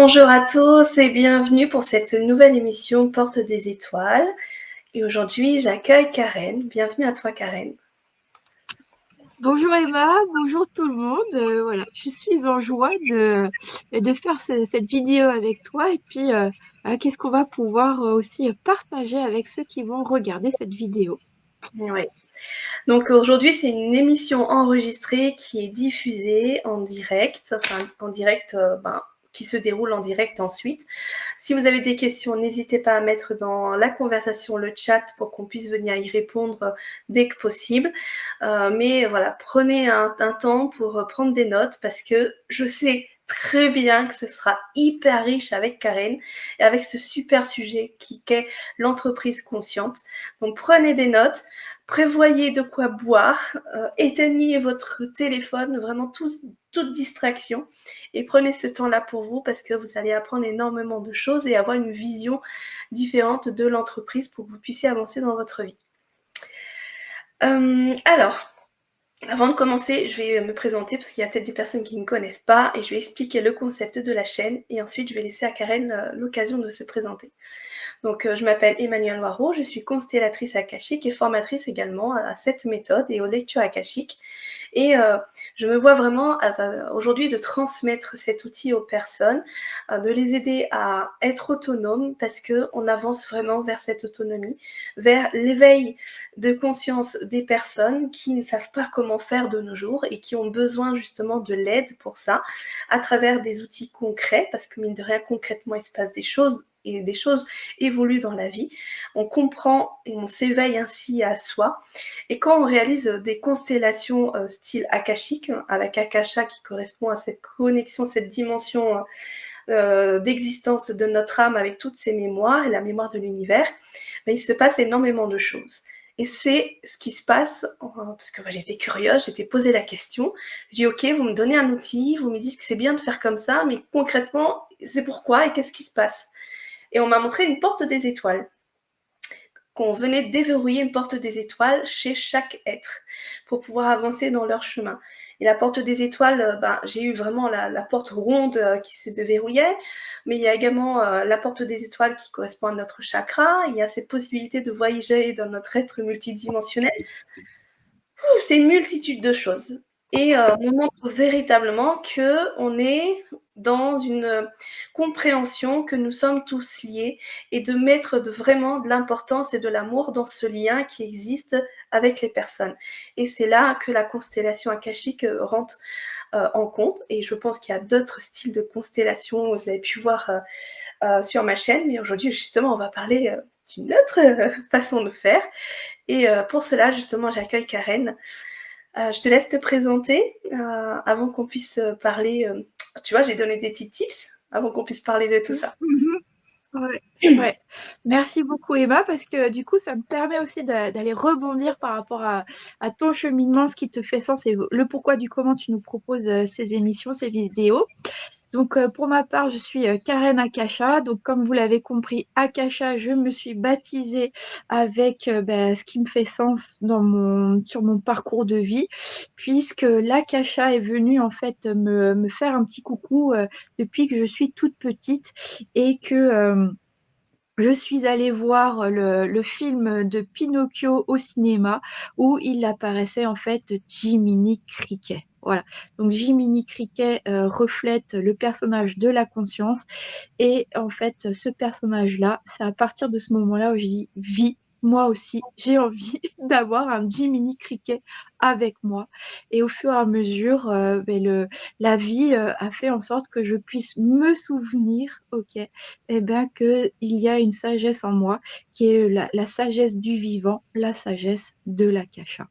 Bonjour à tous et bienvenue pour cette nouvelle émission Porte des Étoiles. Et aujourd'hui, j'accueille Karen. Bienvenue à toi, Karen. Bonjour Emma, bonjour tout le monde. Voilà, je suis en joie de faire cette vidéo avec toi et puis voilà, qu'est-ce qu'on va pouvoir aussi partager avec ceux qui vont regarder cette vidéo. Oui. Donc aujourd'hui, c'est une émission enregistrée qui est diffusée en direct, qui se déroule en direct ensuite. Si vous avez des questions, n'hésitez pas à mettre dans la conversation le chat pour qu'on puisse venir y répondre dès que possible. Mais voilà, prenez un temps pour prendre des notes parce que je sais très bien que ce sera hyper riche avec Karen et avec ce super sujet qu'est l'entreprise consciente. Donc prenez des notes, prévoyez de quoi boire, éteignez votre téléphone, vraiment toute distraction et prenez ce temps-là pour vous parce que vous allez apprendre énormément de choses et avoir une vision différente de l'entreprise pour que vous puissiez avancer dans votre vie. Alors, avant de commencer, je vais me présenter parce qu'il y a peut-être des personnes qui ne me connaissent pas et je vais expliquer le concept de la chaîne et ensuite je vais laisser à Karen l'occasion de se présenter. Donc, je m'appelle Emmanuelle Loireau, je suis constellatrice akashique et formatrice également à cette méthode et aux lectures akashiques. Et je me vois vraiment aujourd'hui de transmettre cet outil aux personnes, de les aider à être autonomes parce qu'on avance vraiment vers cette autonomie, vers l'éveil de conscience des personnes qui ne savent pas comment faire de nos jours et qui ont besoin justement de l'aide pour ça, à travers des outils concrets, parce que mine de rien, concrètement, il se passe des choses et des choses évoluent dans la vie. On comprend et on s'éveille ainsi à soi. Et quand on réalise des constellations style akashique, avec Akasha qui correspond à cette connexion, cette dimension d'existence de notre âme avec toutes ses mémoires et la mémoire de l'univers, il se passe énormément de choses. Et c'est ce qui se passe, parce que j'étais curieuse, j'étais posé la question, je dis ok, vous me donnez un outil, vous me dites que c'est bien de faire comme ça, mais concrètement, c'est pourquoi et qu'est-ce qui se passe? Et on m'a montré une porte des étoiles, qu'on venait déverrouiller une porte des étoiles chez chaque être pour pouvoir avancer dans leur chemin. Et la porte des étoiles, j'ai eu vraiment la porte ronde qui se déverrouillait, mais il y a également la porte des étoiles qui correspond à notre chakra, il y a cette possibilité de voyager dans notre être multidimensionnel. C'est une multitude de choses. Et on montre véritablement qu'on est dans une compréhension que nous sommes tous liés et de mettre vraiment de l'importance et de l'amour dans ce lien qui existe avec les personnes. Et c'est là que la constellation akashique rentre en compte. Et je pense qu'il y a d'autres styles de constellation, vous avez pu voir sur ma chaîne, mais aujourd'hui, justement, on va parler d'une autre façon de faire. Et pour cela, justement, j'accueille Karen. Je te laisse te présenter avant qu'on puisse parler. Tu vois, j'ai donné des petits tips avant qu'on puisse parler de tout ça. Ouais, ouais. Merci beaucoup Emma parce que du coup ça me permet aussi d'aller rebondir par rapport à ton cheminement, ce qui te fait sens et le pourquoi du comment tu nous proposes ces émissions, ces vidéos. Donc, pour ma part, je suis Karen Akasha. Donc, comme vous l'avez compris, Akasha, je me suis baptisée avec ce qui me fait sens sur mon parcours de vie, puisque l'Akasha est venu en fait me faire un petit coucou depuis que je suis toute petite et que je suis allée voir le film de Pinocchio au cinéma où il apparaissait en fait Jiminy Cricket. Voilà. Donc Jiminy Cricket reflète le personnage de la conscience et en fait ce personnage-là, c'est à partir de ce moment-là où je dis vie. Moi aussi, j'ai envie d'avoir un Jiminy Cricket avec moi. Et au fur et à mesure, la vie a fait en sorte que je puisse me souvenir, ok, qu'il y a une sagesse en moi qui est la sagesse du vivant, la sagesse de l'akasha.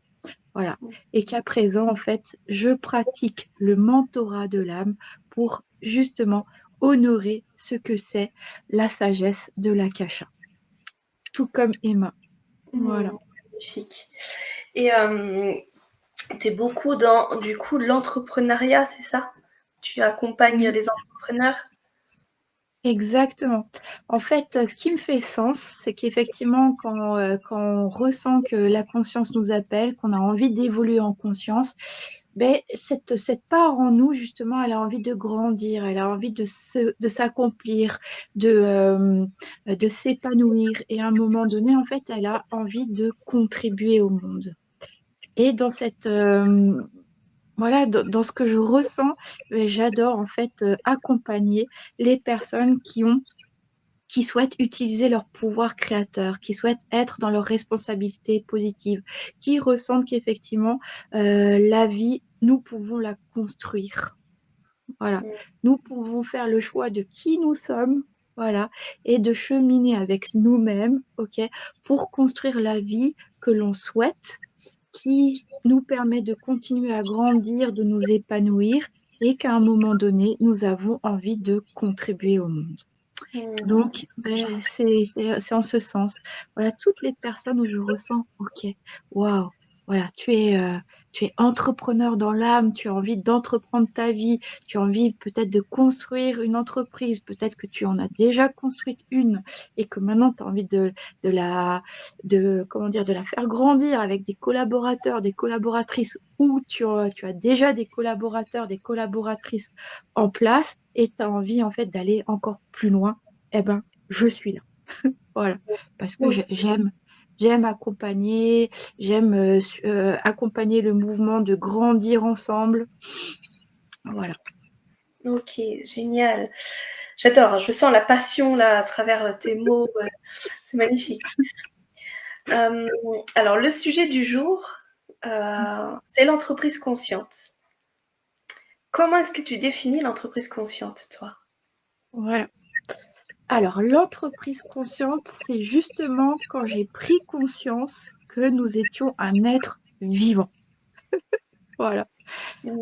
Voilà. Et qu'à présent, en fait, je pratique le mentorat de l'âme pour justement honorer ce que c'est la sagesse de l'akasha. Tout comme Emma. Voilà. Magnifique. Et tu es beaucoup dans, du coup, l'entrepreneuriat, c'est ça? Tu accompagnes Oui. les entrepreneurs? Exactement. En fait, ce qui me fait sens, c'est qu'effectivement, quand on ressent que la conscience nous appelle, qu'on a envie d'évoluer en conscience, cette part en nous, justement, elle a envie de grandir, elle a envie de s'accomplir, de s'épanouir. Et à un moment donné, en fait, elle a envie de contribuer au monde. Et voilà, dans ce que je ressens, j'adore en fait accompagner les personnes qui souhaitent utiliser leur pouvoir créateur, qui souhaitent être dans leur responsabilité positive, qui ressentent qu'effectivement, la vie, nous pouvons la construire. Voilà. Nous pouvons faire le choix de qui nous sommes, voilà, et de cheminer avec nous-mêmes, ok, pour construire la vie que l'on souhaite, qui nous permet de continuer à grandir, de nous épanouir, et qu'à un moment donné, nous avons envie de contribuer au monde. Mm. Donc, c'est en ce sens. Voilà, toutes les personnes où je ressens, ok, waouh, voilà, tu es entrepreneur dans l'âme, tu as envie d'entreprendre ta vie, tu as envie peut-être de construire une entreprise, peut-être que tu en as déjà construite une et que maintenant tu as envie comment dire, de la faire grandir avec des collaborateurs, des collaboratrices, ou tu as déjà des collaborateurs, des collaboratrices en place et tu as envie en fait d'aller encore plus loin, eh ben, je suis là. Voilà. Parce que j'aime accompagner, j'aime accompagner le mouvement de grandir ensemble. Voilà. Ok, génial. J'adore, je sens la passion là à travers tes mots, c'est magnifique. Euh, alors, le sujet du jour, c'est l'entreprise consciente. Comment est-ce que tu définis l'entreprise consciente, toi? Voilà. Alors, l'entreprise consciente, c'est justement quand j'ai pris conscience que nous étions un être vivant. Voilà.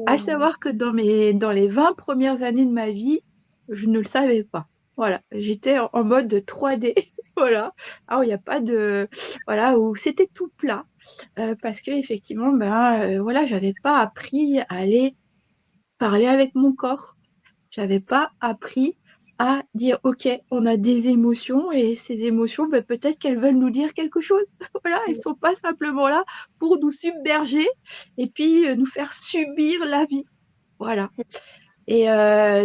À Mmh. savoir que dans les 20 premières années de ma vie, je ne le savais pas. Voilà, j'étais en mode 3D. Voilà, alors il n'y a pas de. Voilà, où c'était tout plat. Parce que effectivement, voilà, j'avais pas appris à aller parler avec mon corps. J'avais pas appris à dire, OK, on a des émotions et ces émotions, peut-être qu'elles veulent nous dire quelque chose. Voilà, elles sont pas simplement là pour nous submerger et puis nous faire subir la vie. Voilà. Et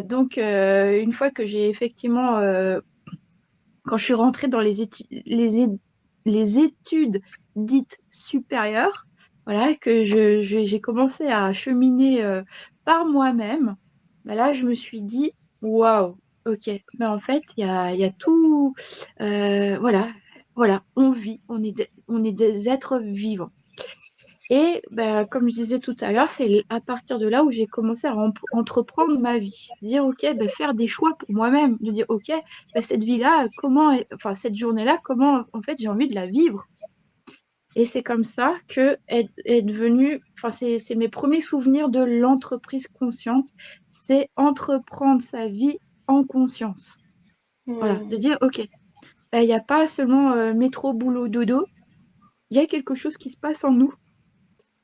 donc, une fois que j'ai effectivement, quand je suis rentrée dans les études dites supérieures, voilà, que j'ai commencé à cheminer par moi-même, là, je me suis dit, waouh, ok, mais en fait, il y a tout, voilà, voilà, on vit, on est des êtres vivants. Et comme je disais tout à l'heure, c'est à partir de là où j'ai commencé à entreprendre ma vie. Dire, OK, faire des choix pour moi-même. De dire, OK, cette vie-là, enfin, cette journée-là, comment, en fait, j'ai envie de la vivre. Et c'est comme ça que est devenu, enfin, c'est mes premiers souvenirs de l'entreprise consciente. C'est entreprendre sa vie en conscience. Voilà, de Mmh. dire, OK, il n'y a pas seulement métro, boulot, dodo. Il y a quelque chose qui se passe en nous.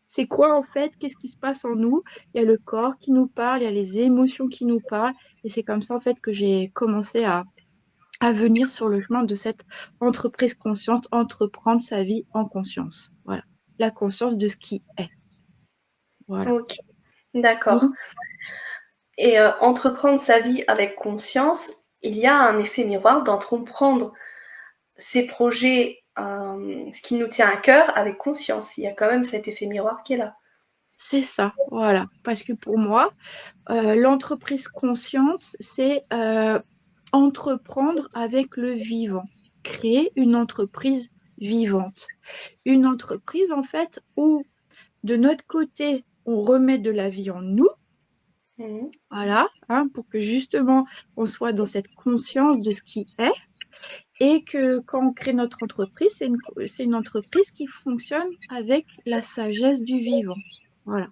C'est quoi en fait? Qu'est-ce qui se passe en nous? Il y a le corps qui nous parle, il y a les émotions qui nous parlent. Et c'est comme ça en fait que j'ai commencé à venir sur le chemin de cette entreprise consciente, entreprendre sa vie en conscience. Voilà. La conscience de ce qui est. Voilà. Ok, d'accord. Donc, Et entreprendre sa vie avec conscience, il y a un effet miroir d'entreprendre ses projets, ce qui nous tient à cœur, avec conscience. Il y a quand même cet effet miroir qui est là. c'est ça. Voilà. Parce que pour moi, l'entreprise consciente, c'est entreprendre avec le vivant. Créer une entreprise vivante. Une entreprise, en fait, où de notre côté, on remet de la vie en nous, Mmh. voilà, hein, pour que justement on soit dans cette conscience de ce qui est, et que quand on crée notre entreprise, c'est une entreprise qui fonctionne avec la sagesse du vivant. Voilà.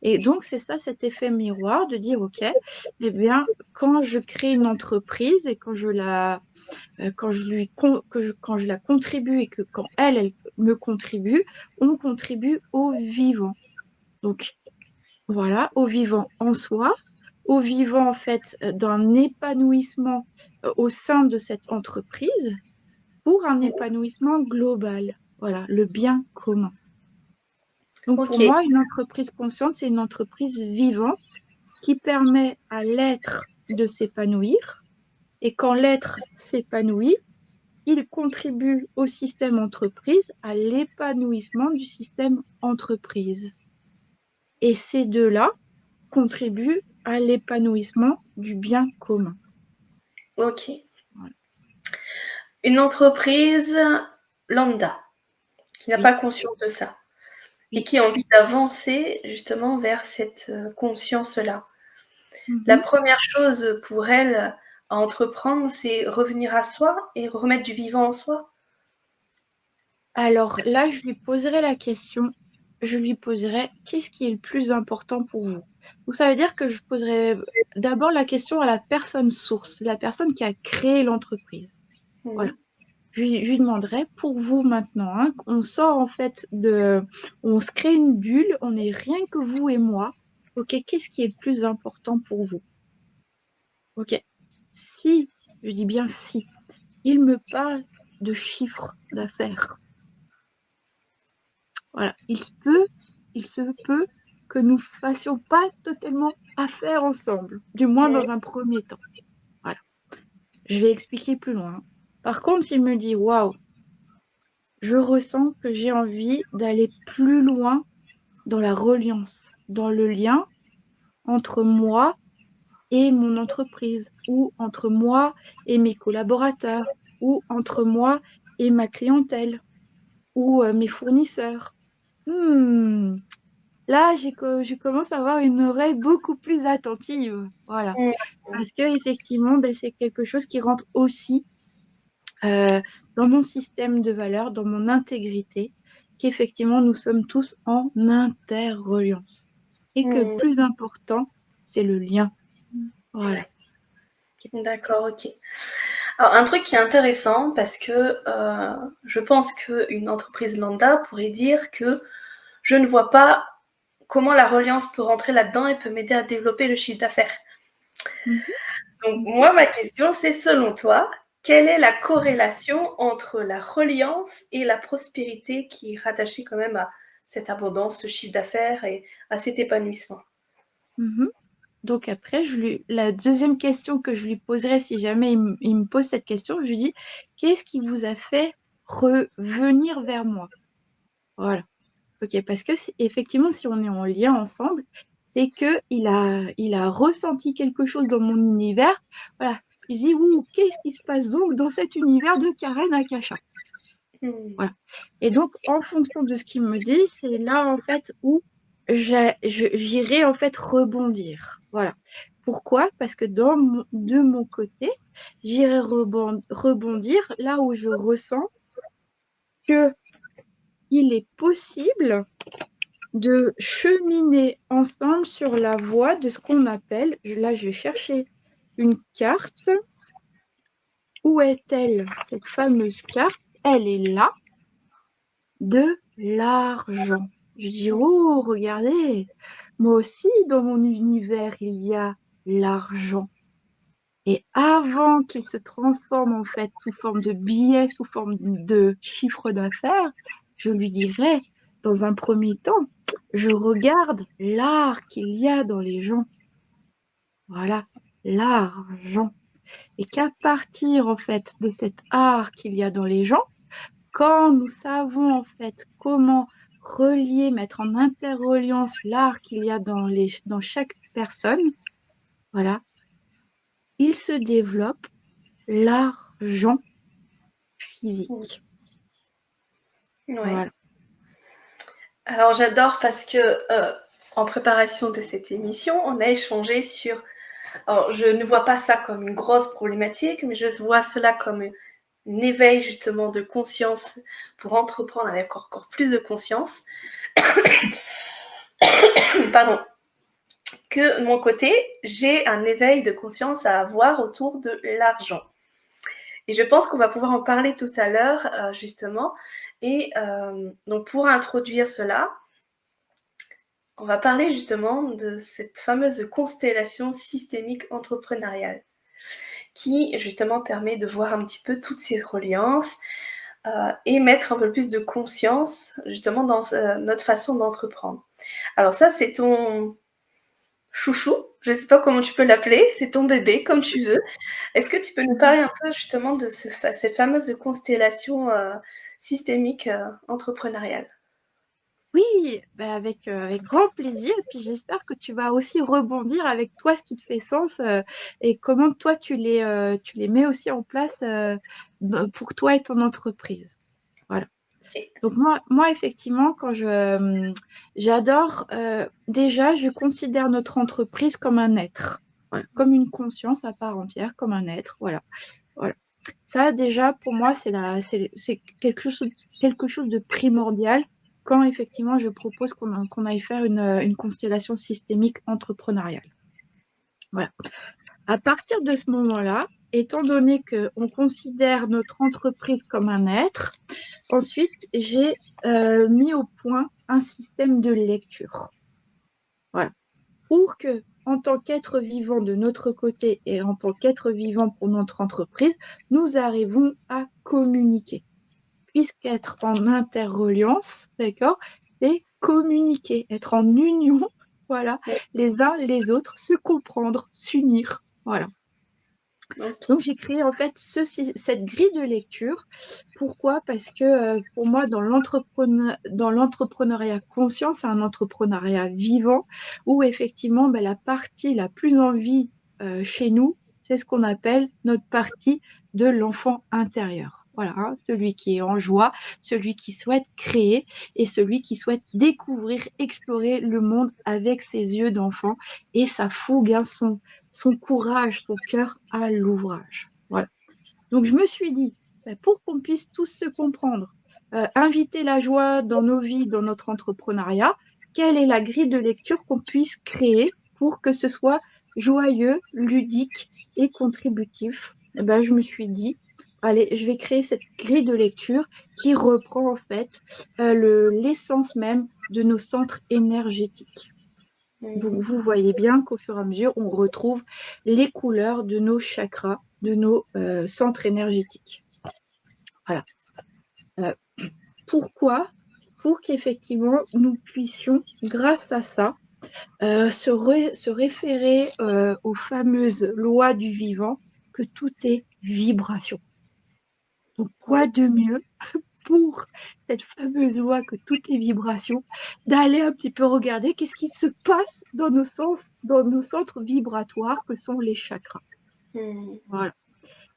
Et donc, c'est ça cet effet miroir de dire, OK, eh bien, quand je crée une entreprise et quand quand je la contribue et que quand elle me contribue, on contribue au vivant. Donc, voilà, au vivant en soi, au vivant en fait d'un épanouissement au sein de cette entreprise pour un épanouissement global. Voilà, le bien commun. Donc pour Ok, moi, une entreprise consciente, c'est une entreprise vivante qui permet à l'être de s'épanouir. Et quand l'être s'épanouit, il contribue au système entreprise, à l'épanouissement du système entreprise. Et ces deux-là contribuent à l'épanouissement du bien commun. ok. Voilà. Une entreprise lambda qui n'a Oui. pas conscience de ça et Oui. qui a envie d'avancer justement vers cette conscience-là. La Mhm. première chose pour elle à entreprendre, c'est revenir à soi et remettre du vivant en soi. Alors là, je lui poserai la question, je lui poserai qu'est-ce qui est le plus important pour vous? Donc, ça veut dire que je poserai d'abord la question à la personne source, la personne qui a créé l'entreprise. Voilà. Mhm. Je lui demanderai pour vous maintenant, hein, on sort en fait on se crée une bulle, on est rien que vous et moi. Ok, qu'est-ce qui est le plus important pour vous? Ok. Si, je dis bien si, il me parle de chiffre d'affaires. Voilà, il se peut que nous fassions pas totalement affaire ensemble, du moins Mhm. dans un premier temps. Voilà, je vais expliquer plus loin. Par contre, s'il me dit waouh, je ressens que j'ai envie d'aller plus loin dans la reliance, dans le lien entre moi et mon entreprise, ou entre moi et mes collaborateurs, ou entre moi et ma clientèle, ou mes fournisseurs. Hmm, là, je commence à avoir une oreille beaucoup plus attentive. Voilà. Mhm. Parce que effectivement, ben, c'est quelque chose qui rentre aussi euh, dans mon système de valeurs, dans mon intégrité, qu'effectivement, nous sommes tous en interreliance. Et que le Mhm. plus important, c'est le lien. Voilà. Ouais. D'accord, ok. Alors, un truc qui est intéressant, parce que je pense qu'une entreprise lambda pourrait dire que je ne vois pas comment la reliance peut rentrer là-dedans et peut m'aider à développer le chiffre d'affaires. Mhm. Donc, Mhm. moi, ma question, c'est selon toi, quelle est la corrélation entre la reliance et la prospérité qui est rattachée quand même à cette abondance, ce chiffre d'affaires et à cet épanouissement? Mhm. Donc après, la deuxième question que je lui poserai si jamais il me pose cette question, je lui dis, qu'est-ce qui vous a fait revenir vers moi? Voilà. Ok, parce que effectivement, si on est en lien ensemble, c'est que il a ressenti quelque chose dans mon univers. Voilà. Il se dit, ouh, qu'est-ce qui se passe donc dans cet univers de Karen Akasha? Hmm. Voilà. Et donc, en fonction de ce qu'il me dit, c'est là, en fait, où j'irai, en fait, rebondir. Voilà. Pourquoi? Parce que de mon côté, j'irai rebondir là où je ressens que il est possible de cheminer ensemble sur la voie de ce qu'on appelle, là je vais chercher une carte, où est-elle, cette fameuse carte? Elle est là, de l'argent. Je dis, oh, regardez, moi aussi dans mon univers, il y a l'argent. Et avant qu'il se transforme en fait sous forme de billets, sous forme de chiffre d'affaires, je lui dirais, dans un premier temps, je regarde l'art qu'il y a dans les gens. Voilà, l'argent. Et qu'à partir en fait de cet art qu'il y a dans les gens, quand nous savons en fait comment relier, mettre en interreliance l'art qu'il y a dans chaque personne, voilà, il se développe l'argent physique. Ouais. Voilà. Alors j'adore parce que en préparation de cette émission, on a échangé sur. Alors je ne vois pas ça comme une grosse problématique, mais je vois cela comme un éveil justement de conscience pour entreprendre avec encore plus de conscience. Pardon. Que de mon côté, j'ai un éveil de conscience à avoir autour de l'argent. Et je pense qu'on va pouvoir en parler tout à l'heure, justement. Et donc, pour introduire cela, on va parler justement de cette fameuse constellation systémique entrepreneuriale qui, justement, permet de voir un petit peu toutes ces reliances, et mettre un peu plus de conscience justement dans notre façon d'entreprendre. Alors ça, c'est ton chouchou, je ne sais pas comment tu peux l'appeler, c'est ton bébé, comme tu veux. Est-ce que tu peux nous parler un peu justement de cette fameuse constellation systémique entrepreneuriale? Oui, bah avec grand plaisir. Et puis j'espère que tu vas aussi rebondir avec toi ce qui te fait sens et comment toi tu les mets aussi en place pour toi et ton entreprise. Voilà. Ok. Donc moi effectivement, j'adore, déjà, je considère notre entreprise comme un être, voilà, comme une conscience à part entière, comme un être, voilà. Voilà. Ça, déjà, pour moi, c'est quelque chose de primordial quand effectivement je propose qu'on aille faire une constellation systémique entrepreneuriale. Voilà. À partir de ce moment-là, étant donné qu'on considère notre entreprise comme un être, ensuite, j'ai mis au point un système de lecture. Voilà. Pour que, en tant qu'être vivant de notre côté et en tant qu'être vivant pour notre entreprise, nous arrivons à communiquer. Puisqu'être en interreliance, d'accord, c'est communiquer, être en union, voilà, les uns les autres, se comprendre, s'unir, voilà. Ok. Donc j'ai créé en fait cette grille de lecture. Pourquoi? Parce que pour moi, dans l'entrepreneuriat conscient, c'est un entrepreneuriat vivant où effectivement la partie la plus en vie chez nous, c'est ce qu'on appelle notre partie de l'enfant intérieur. Voilà, hein, celui qui est en joie, celui qui souhaite créer et celui qui souhaite découvrir, explorer le monde avec ses yeux d'enfant et sa fougue, hein, son courage, son cœur à l'ouvrage. Voilà. Donc je me suis dit, pour qu'on puisse tous se comprendre, inviter la joie dans nos vies, dans notre entrepreneuriat, quelle est la grille de lecture qu'on puisse créer pour que ce soit joyeux, ludique et contributif? Eh ben, je me suis dit, allez, je vais créer cette grille de lecture qui reprend en fait l'essence même de nos centres énergétiques. Donc, vous voyez bien qu'au fur et à mesure, on retrouve les couleurs de nos chakras, de nos centres énergétiques. Voilà. Euh, Pourquoi? Pour qu'effectivement, nous puissions, grâce à ça, se référer aux fameuses lois du vivant, que tout est vibration. Donc, quoi de mieux pour cette fameuse loi que tout est vibration, d'aller un petit peu regarder qu'est-ce qui se passe dans dans nos centres vibratoires que sont les chakras. Voilà.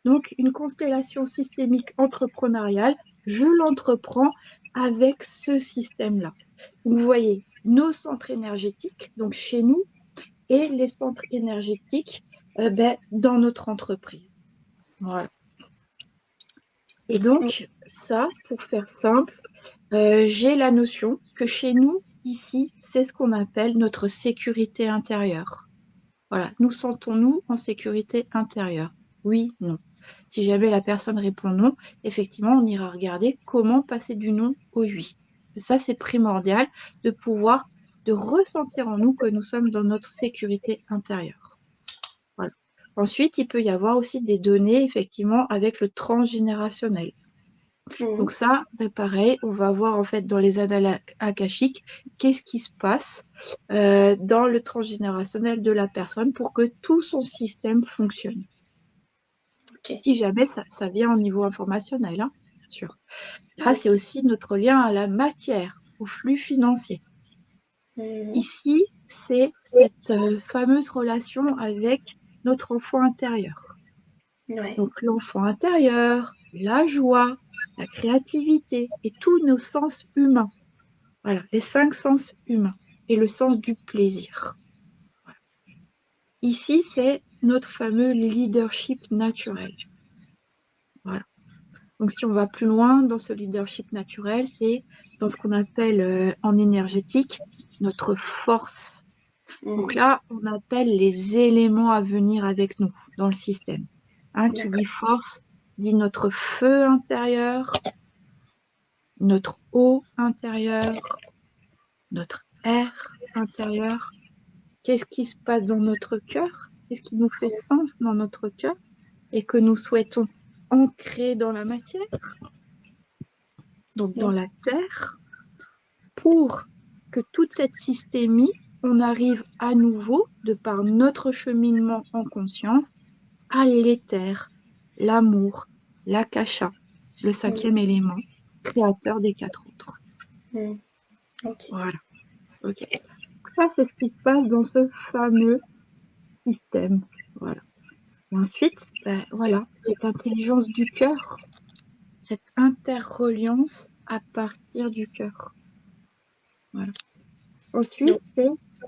Donc, une constellation systémique entrepreneuriale, je l'entreprends avec ce système-là. Vous voyez nos centres énergétiques, donc chez nous, et les centres énergétiques dans notre entreprise. Voilà. Et donc, ça, pour faire simple, j'ai la notion que chez nous, ici, c'est ce qu'on appelle notre sécurité intérieure. Voilà, nous sentons-nous en sécurité intérieure? Oui, non. Si jamais la personne répond non, effectivement, on ira regarder comment passer du non au oui. Ça, c'est primordial de ressentir en nous que nous sommes dans notre sécurité intérieure. Voilà. Ensuite, il peut y avoir aussi des données, effectivement, avec le transgénérationnel. Donc ça, c'est pareil, on va voir en fait dans les annales akashiques qu'est-ce qui se passe dans le transgénérationnel de la personne pour que tout son système fonctionne. Ok. Si jamais ça vient au niveau informationnel, hein, bien sûr. Là, c'est aussi notre lien à la matière, au flux financier. Ici, c'est cette fameuse relation avec notre enfant intérieur. Ouais. Donc l'enfant intérieur, la joie, la créativité et tous nos sens humains. Voilà, les 5 sens humains et le sens du plaisir. Voilà. Ici, c'est notre fameux leadership naturel. Voilà. Donc si on va plus loin dans ce leadership naturel, c'est dans ce qu'on appelle en énergétique notre force. Donc là, on appelle les éléments à venir avec nous dans le système. Qui dit force, dit notre feu intérieur, notre eau intérieure, notre air intérieur. Qu'est-ce qui se passe dans notre cœur? Qu'est-ce qui nous fait sens dans notre cœur et que nous souhaitons ancrer dans la matière? Donc, dans la Terre, pour que toute cette systémie, on arrive à nouveau, de par notre cheminement en conscience, à l'éther, l'amour, l'akasha, le 5e élément, créateur des 4 autres. Ok. Voilà. Ok. Ça, c'est ce qui se passe dans ce fameux système. Voilà. Et ensuite, voilà, cette intelligence du cœur, cette interreliance à partir du cœur. Voilà. Ensuite,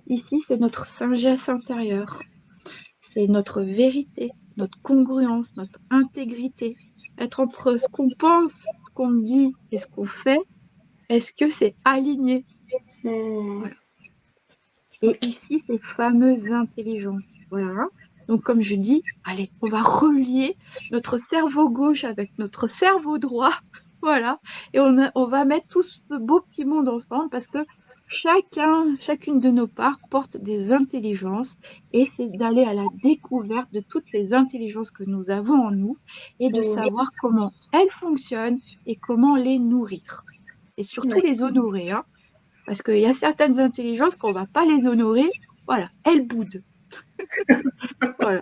ici, c'est notre sagesse intérieure. C'est notre vérité, notre congruence, notre intégrité. Être entre ce qu'on pense, ce qu'on dit et ce qu'on fait, est-ce que c'est aligné? Voilà. Et ici, ces fameuses intelligences. Voilà. Donc, comme je dis, allez, on va relier notre cerveau gauche avec notre cerveau droit. Voilà. Et on va mettre tout ce beau petit monde ensemble parce que chacune de nos parts porte des intelligences et c'est d'aller à la découverte de toutes les intelligences que nous avons en nous et de savoir comment elles fonctionnent et comment les nourrir. Et surtout les honorer, hein, parce qu'il y a certaines intelligences qu'on ne va pas les honorer, voilà, elles boudent. Voilà.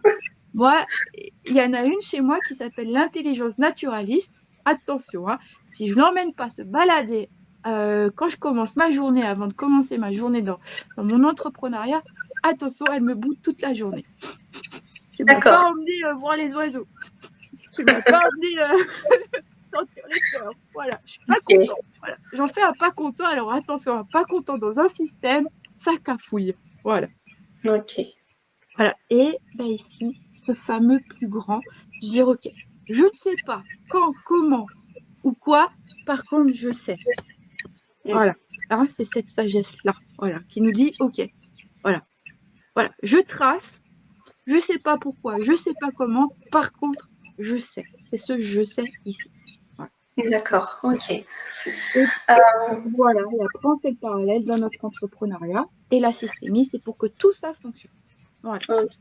Moi, il y en a une chez moi qui s'appelle l'intelligence naturaliste. Attention, hein, si je ne l'emmène pas se balader quand je commence ma journée, avant de commencer ma journée dans mon entrepreneuriat, attention, elle me boude toute la journée. Tu ne m'as pas emmené voir les oiseaux. Tu ne m'as pas emmené sentir les fleurs. Voilà, je suis pas content. Voilà. J'en fais un pas content, alors attention, un pas content dans un système, ça cafouille. Voilà. Ok. Voilà. Et ici, ce fameux plus grand, je dis ok, je ne sais pas quand, comment ou quoi, par contre, je sais. Voilà. Hein, c'est cette sagesse-là, voilà, qui nous dit ok, voilà, voilà, je trace, je ne sais pas pourquoi, je ne sais pas comment, par contre, je sais. C'est ce je sais ici. Voilà. D'accord, ok. Et voilà, et après on fait le parallèle dans notre entrepreneuriat et la systémie, c'est pour que tout ça fonctionne. Voilà. Okay.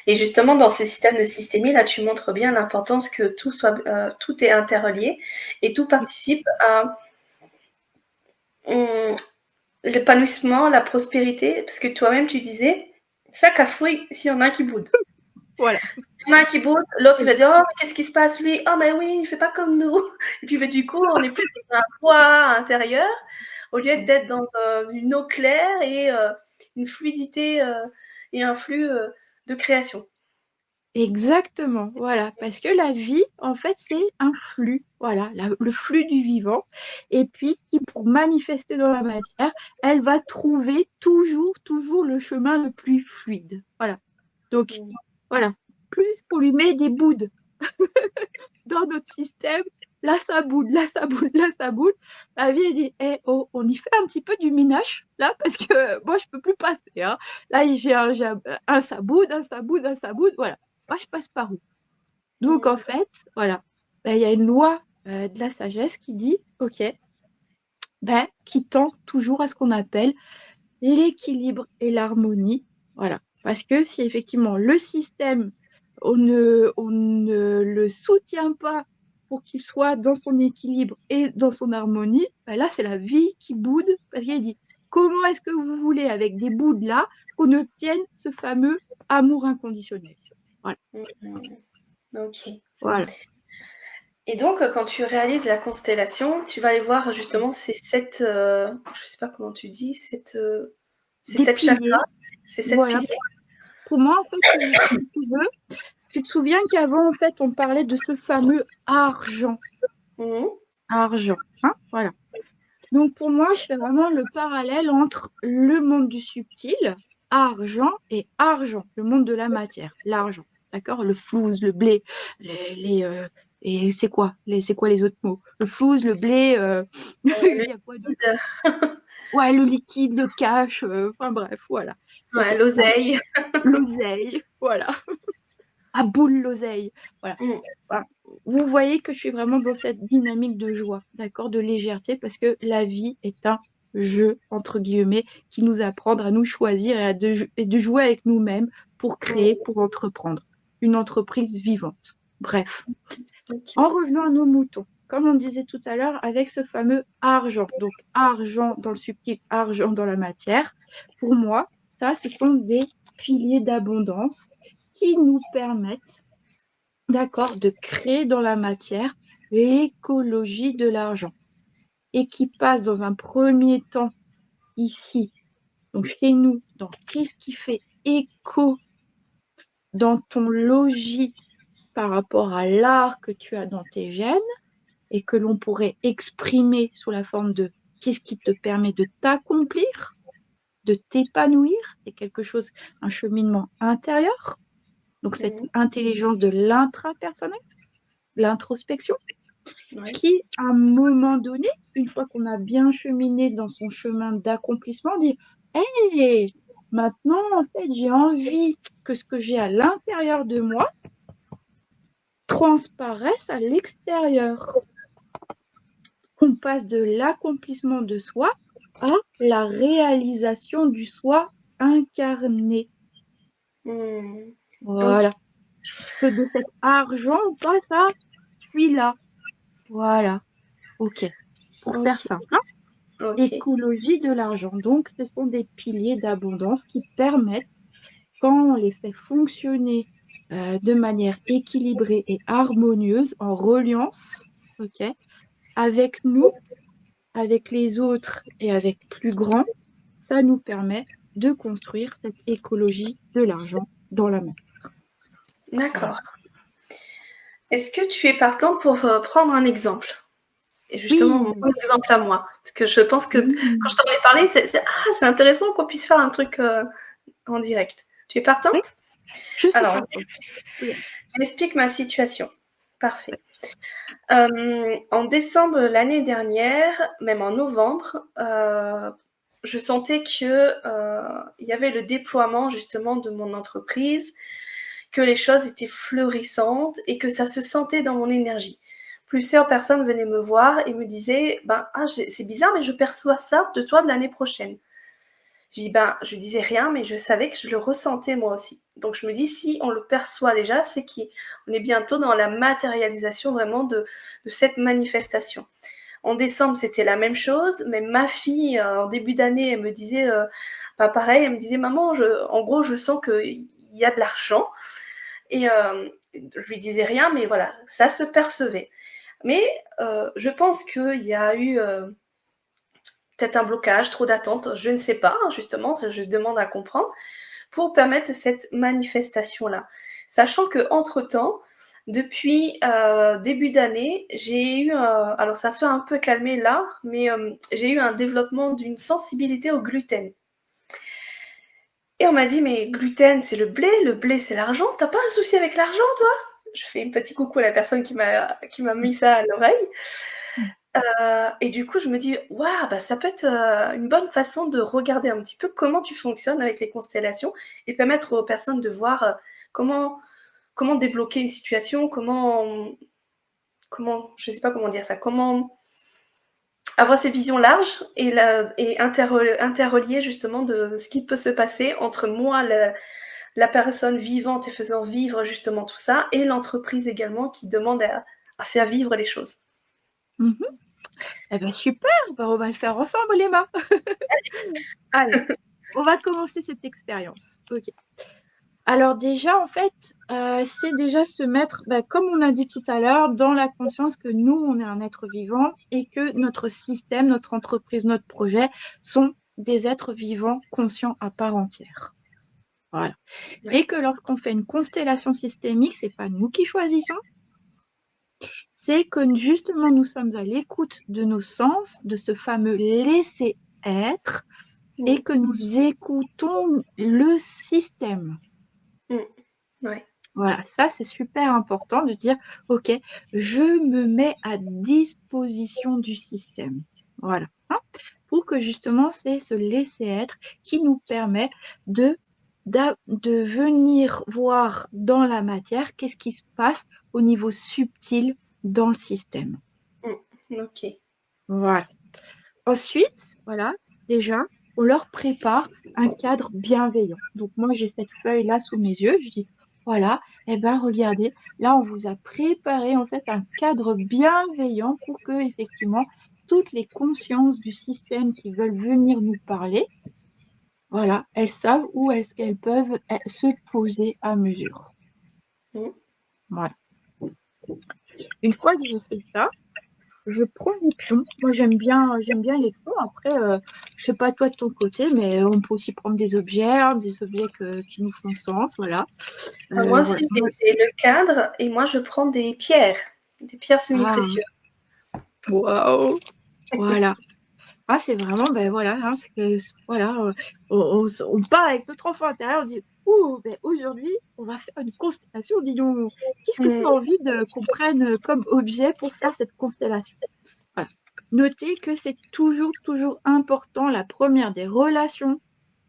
Et justement, dans ce système de systémie, là, tu montres bien l'importance que tout est interrelié et tout participe à l'épanouissement, la prospérité, parce que toi-même, tu disais, ça cafouille s'il y en a un qui boude. Voilà. Il y en a un qui boude, l'autre il va dire, oh, mais qu'est-ce qui se passe, lui? Oh, mais oui, il fait pas comme nous. Et puis, du coup, on est plus dans un poids intérieur, au lieu d'être dans une eau claire et une fluidité et un flux de création. Exactement, voilà, parce que la vie, en fait, c'est un flux, voilà, le flux du vivant. Et puis, pour manifester dans la matière, elle va trouver toujours le chemin le plus fluide. Voilà. Donc, voilà, plus on lui met des boudes dans notre système, là ça boude, là ça boude, là ça boude. La vie, elle dit, oh, on y fait un petit peu du minage, là, parce que moi, je peux plus passer. Hein. Là, j'ai un ça boude, un ça boude, un ça boude, voilà. Moi, je passe par où? Donc, en fait, voilà, il y a une loi de la sagesse qui dit, OK, qui tend toujours à ce qu'on appelle l'équilibre et l'harmonie. Voilà. Parce que si effectivement le système, on ne le soutient pas pour qu'il soit dans son équilibre et dans son harmonie, là, c'est la vie qui boude parce qu'elle dit comment est-ce que vous voulez, avec des boudes là, qu'on obtienne ce fameux amour inconditionnel. Voilà. Ok. Voilà. Et donc, quand tu réalises la constellation, tu vas aller voir justement ces 7, je sais pas comment tu dis, ces 7 chakras, ces 7 voilà. piliers. Pour moi, en fait, si tu veux, tu te souviens qu'avant, en fait, on parlait de ce fameux argent. Argent, hein, voilà. Donc, pour moi, je fais vraiment le parallèle entre le monde du subtil, argent, et argent, le monde de la matière, l'argent, d'accord? Le flouze, le blé, et c'est quoi les autres mots? Le flouze, le blé, il y a quoi d'autre? Ouais, le liquide, le cash, enfin bref, voilà. Ouais, Ok. l'oseille. L'oseille, voilà. À boule l'oseille, voilà. Voilà. Vous voyez que je suis vraiment dans cette dynamique de joie, d'accord, de légèreté, parce que la vie est un jeu, entre guillemets, qui nous apprend à nous choisir et de jouer avec nous-mêmes pour créer, pour entreprendre une entreprise vivante. Bref, en revenant à nos moutons. comme on disait tout à l'heure, avec ce fameux argent. Donc, argent dans le subtil, argent dans la matière. Pour moi, ça, ce sont des piliers d'abondance qui nous permettent, d'accord, de créer dans la matière l'écologie de l'argent et qui passe dans un premier temps ici, donc chez nous, dans qu'est-ce qui fait écho dans ton logis par rapport à l'art que tu as dans tes gènes et que l'on pourrait exprimer sous la forme de qu'est-ce qui te permet de t'accomplir, de t'épanouir, c'est quelque chose, un cheminement intérieur, donc cette intelligence de l'intrapersonnel, l'introspection, Ouais. qui, à un moment donné, une fois qu'on a bien cheminé dans son chemin d'accomplissement, dit hey, maintenant, en fait, j'ai envie que ce que j'ai à l'intérieur de moi transparaisse à l'extérieur. On passe de l'accomplissement de soi à la réalisation du soi incarné. Ok. Voilà. Que de cet argent, on passe à celui-là. Voilà. OK. Pour faire Ok. simple, hein, Ok. écologie de l'argent. Donc, ce sont des piliers d'abondance qui permettent, quand on les fait fonctionner de manière équilibrée et harmonieuse, en reliance, OK, avec nous, avec les autres et avec plus grand, ça nous permet de construire cette écologie de l'argent dans la main. Voilà. D'accord. Est-ce que tu es partant pour prendre un exemple? Et justement, Oui. mon exemple à moi. Parce que je pense que quand je t'en ai parlé, c'est intéressant qu'on puisse faire un truc en direct. Tu es Oui, partante? je suis Alors, partante. Oui. je m'explique ma situation. Parfait. En décembre l'année dernière, même en novembre, je sentais que il y avait le déploiement justement de mon entreprise, que les choses étaient fleurissantes et que ça se sentait dans mon énergie. Plusieurs personnes venaient me voir et me disaient c'est bizarre, mais je perçois ça de toi de l'année prochaine. Je disais rien, mais je savais que je le ressentais moi aussi. Donc je me dis, si on le perçoit déjà, c'est qu'on est bientôt dans la matérialisation vraiment de cette manifestation. En décembre, c'était la même chose. Même ma fille, en début d'année, elle me disait, pareil, elle me disait, maman, en gros, je sens qu'il y a de l'argent. Et je lui disais rien, mais voilà, ça se percevait. Mais je pense qu'il y a eu peut-être un blocage, trop d'attentes, je ne sais pas, justement, je demande à comprendre, pour permettre cette manifestation-là. Sachant qu'entre-temps, depuis début d'année, j'ai eu, alors ça s'est un peu calmé là, mais j'ai eu un développement d'une sensibilité au gluten. Et on m'a dit, mais gluten, c'est le blé, c'est l'argent, t'as pas un souci avec l'argent, toi? Je fais un petit coucou à la personne qui m'a mis ça à l'oreille. Et du coup, je me dis, waouh, bah, ça peut être une bonne façon de regarder un petit peu comment tu fonctionnes avec les constellations et permettre aux personnes de voir comment débloquer une situation, je sais pas comment dire ça, comment avoir ces visions larges et interrelier justement de ce qui peut se passer entre moi, la personne vivante et faisant vivre justement tout ça, et l'entreprise également qui demande à faire vivre les choses. Mhm. Eh ben super, ben, on va le faire ensemble, Emma. Alors, on va commencer cette expérience. Ok. Alors déjà, en fait, c'est déjà se mettre, ben, comme on a dit tout à l'heure, dans la conscience que nous, on est un être vivant et que notre système, notre entreprise, notre projet sont des êtres vivants conscients à part entière. Voilà. Ouais. Et que lorsqu'on fait une constellation systémique, c'est pas nous qui choisissons, c'est que justement nous sommes à l'écoute de nos sens, de ce fameux laisser être, et que nous écoutons le système. Ouais. Voilà, ça c'est super important de dire, ok, je me mets à disposition du système. Voilà. Hein, pour que justement c'est ce laisser être qui nous permet de venir voir dans la matière qu'est-ce qui se passe au niveau subtil dans le système. Ok. Voilà. Ensuite, voilà, déjà, on leur prépare un cadre bienveillant. Donc moi, j'ai cette feuille-là sous mes yeux. Je dis, Voilà, et ben regardez, là on vous a préparé en fait un cadre bienveillant pour que effectivement toutes les consciences du système qui veulent venir nous parler, voilà, elles savent où est-ce qu'elles peuvent se poser à mesure. Mm. Voilà. Une fois que j'ai fait ça, je prends des pions. Moi j'aime bien les pions. Après, je sais pas toi de ton côté, mais on peut aussi prendre des objets, hein, des objets qui nous font sens, voilà. Moi Voilà. aussi, j'ai le cadre et moi, je prends des pierres Ah, semi-précieuses. waouh! Voilà. Ah, c'est vraiment, ben voilà, hein, voilà, on part avec notre enfant intérieur, on dit, ouh, ben aujourd'hui, on va faire une constellation, dis donc, qu'est-ce que tu Mm. as envie qu'on prenne comme objet pour faire cette constellation? Voilà. Notez que c'est toujours, toujours important, la première des relations,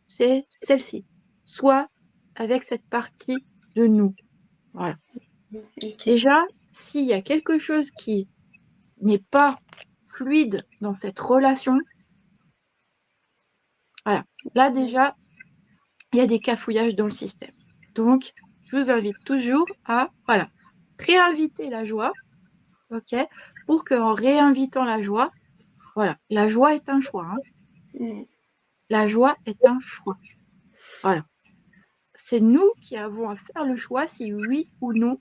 c'est celle-ci, soit avec cette partie de nous. Voilà. Ok. Déjà, s'il y a quelque chose qui n'est pas fluide dans cette relation, voilà. Là déjà, il y a des cafouillages dans le système. Donc, je vous invite toujours à, voilà, réinviter la joie, ok, pour qu'en réinvitant la joie, voilà, la joie est un choix, hein. Mm. La joie est un choix. Voilà. C'est nous qui avons à faire le choix si oui ou non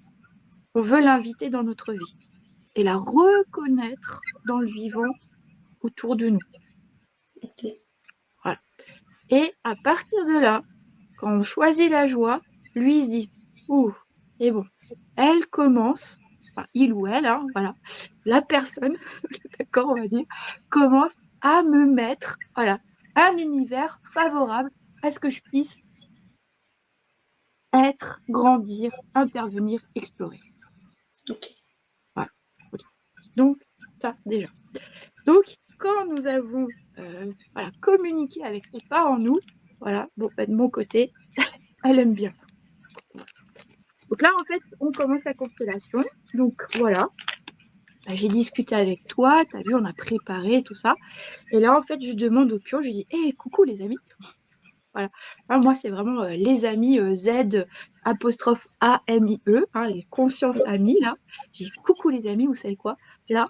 on veut l'inviter dans notre vie et la reconnaître dans le vivant autour de nous. Ok. Voilà. Et à partir de là, quand on choisit la joie, lui il se dit, ouh, et bon, elle commence, enfin, il ou elle, hein, voilà, la personne, d'accord, on va dire, commence à me mettre, voilà, un univers favorable à ce que je puisse être, grandir, intervenir, explorer. Ok. Voilà. Ok. Donc, ça, déjà. Donc, quand nous avons voilà, communiqué avec cette part en nous, voilà, bon, bah, de mon côté, elle aime bien. Donc là, en fait, on commence la constellation. Donc voilà, bah, j'ai discuté avec toi, tu as vu, on a préparé tout ça. Et là, en fait, je demande au pion, je lui dis, hé, coucou les amis. Voilà. Là, moi, c'est vraiment les amis Z apostrophe A-M-I-E, hein, les consciences amis, là. J'ai dit, coucou les amis, vous savez quoi? Là,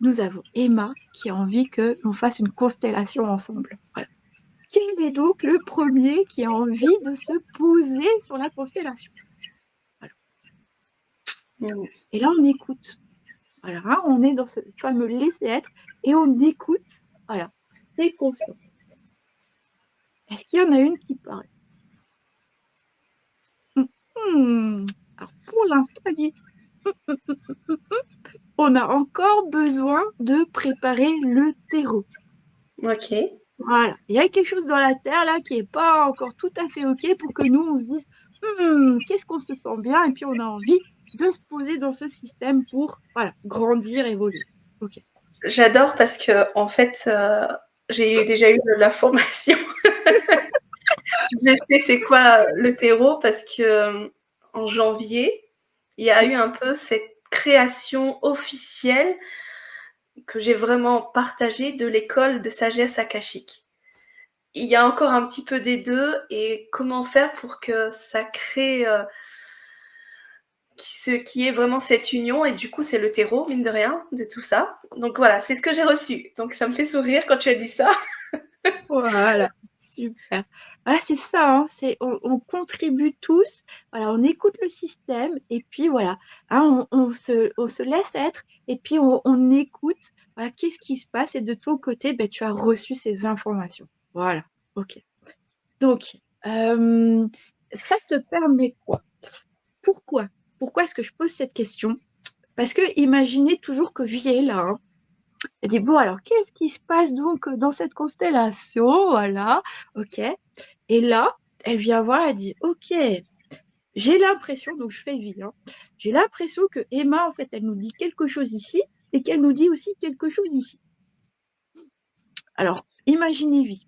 nous avons Emma qui a envie que l'on fasse une constellation ensemble. Voilà. Quel est donc le premier qui a envie de se poser sur la constellation? Voilà. Mm. Et là, on écoute. Voilà, hein, on est dans ce fameux laisser être et on écoute. Voilà, c'est confiant. Est-ce qu'il y en a une qui parle? Alors, pour l'instant, elle dit, on a encore besoin de préparer le terreau. Ok. Voilà, il y a quelque chose dans la terre là qui n'est pas encore tout à fait OK pour que nous, on se dise, qu'est-ce qu'on se sent bien et puis on a envie de se poser dans ce système pour voilà, grandir, évoluer. OK. J'adore parce que, en fait, j'ai déjà eu de la formation. Je sais c'est quoi le terreau parce que en janvier, il y a eu un peu cette création officielle que j'ai vraiment partagée de l'école de sagesse akashique. Il y a encore un petit peu des deux et comment faire pour que ça crée qui est vraiment cette union et du coup c'est le terreau mine de rien de tout ça. Donc voilà, c'est ce que j'ai reçu. Donc ça me fait sourire quand tu as dit ça. Voilà, super. Voilà, c'est ça, hein, on contribue tous, voilà, on écoute le système et puis voilà, hein, on se laisse être et puis on écoute, voilà, qu'est-ce qui se passe et de ton côté, ben, tu as reçu ces informations. Voilà, ok. Donc, ça te permet quoi? Pourquoi? Pourquoi est-ce que je pose cette question? Parce que imaginez toujours que Vie est là, hein. Elle dit, bon, alors, qu'est-ce qui se passe donc dans cette constellation? Voilà, ok. Et là, elle vient voir, elle dit, ok, j'ai l'impression, donc je fais Vie, hein, j'ai l'impression que Emma, en fait, elle nous dit quelque chose ici et qu'elle nous dit aussi quelque chose ici. Alors, imaginez Vie.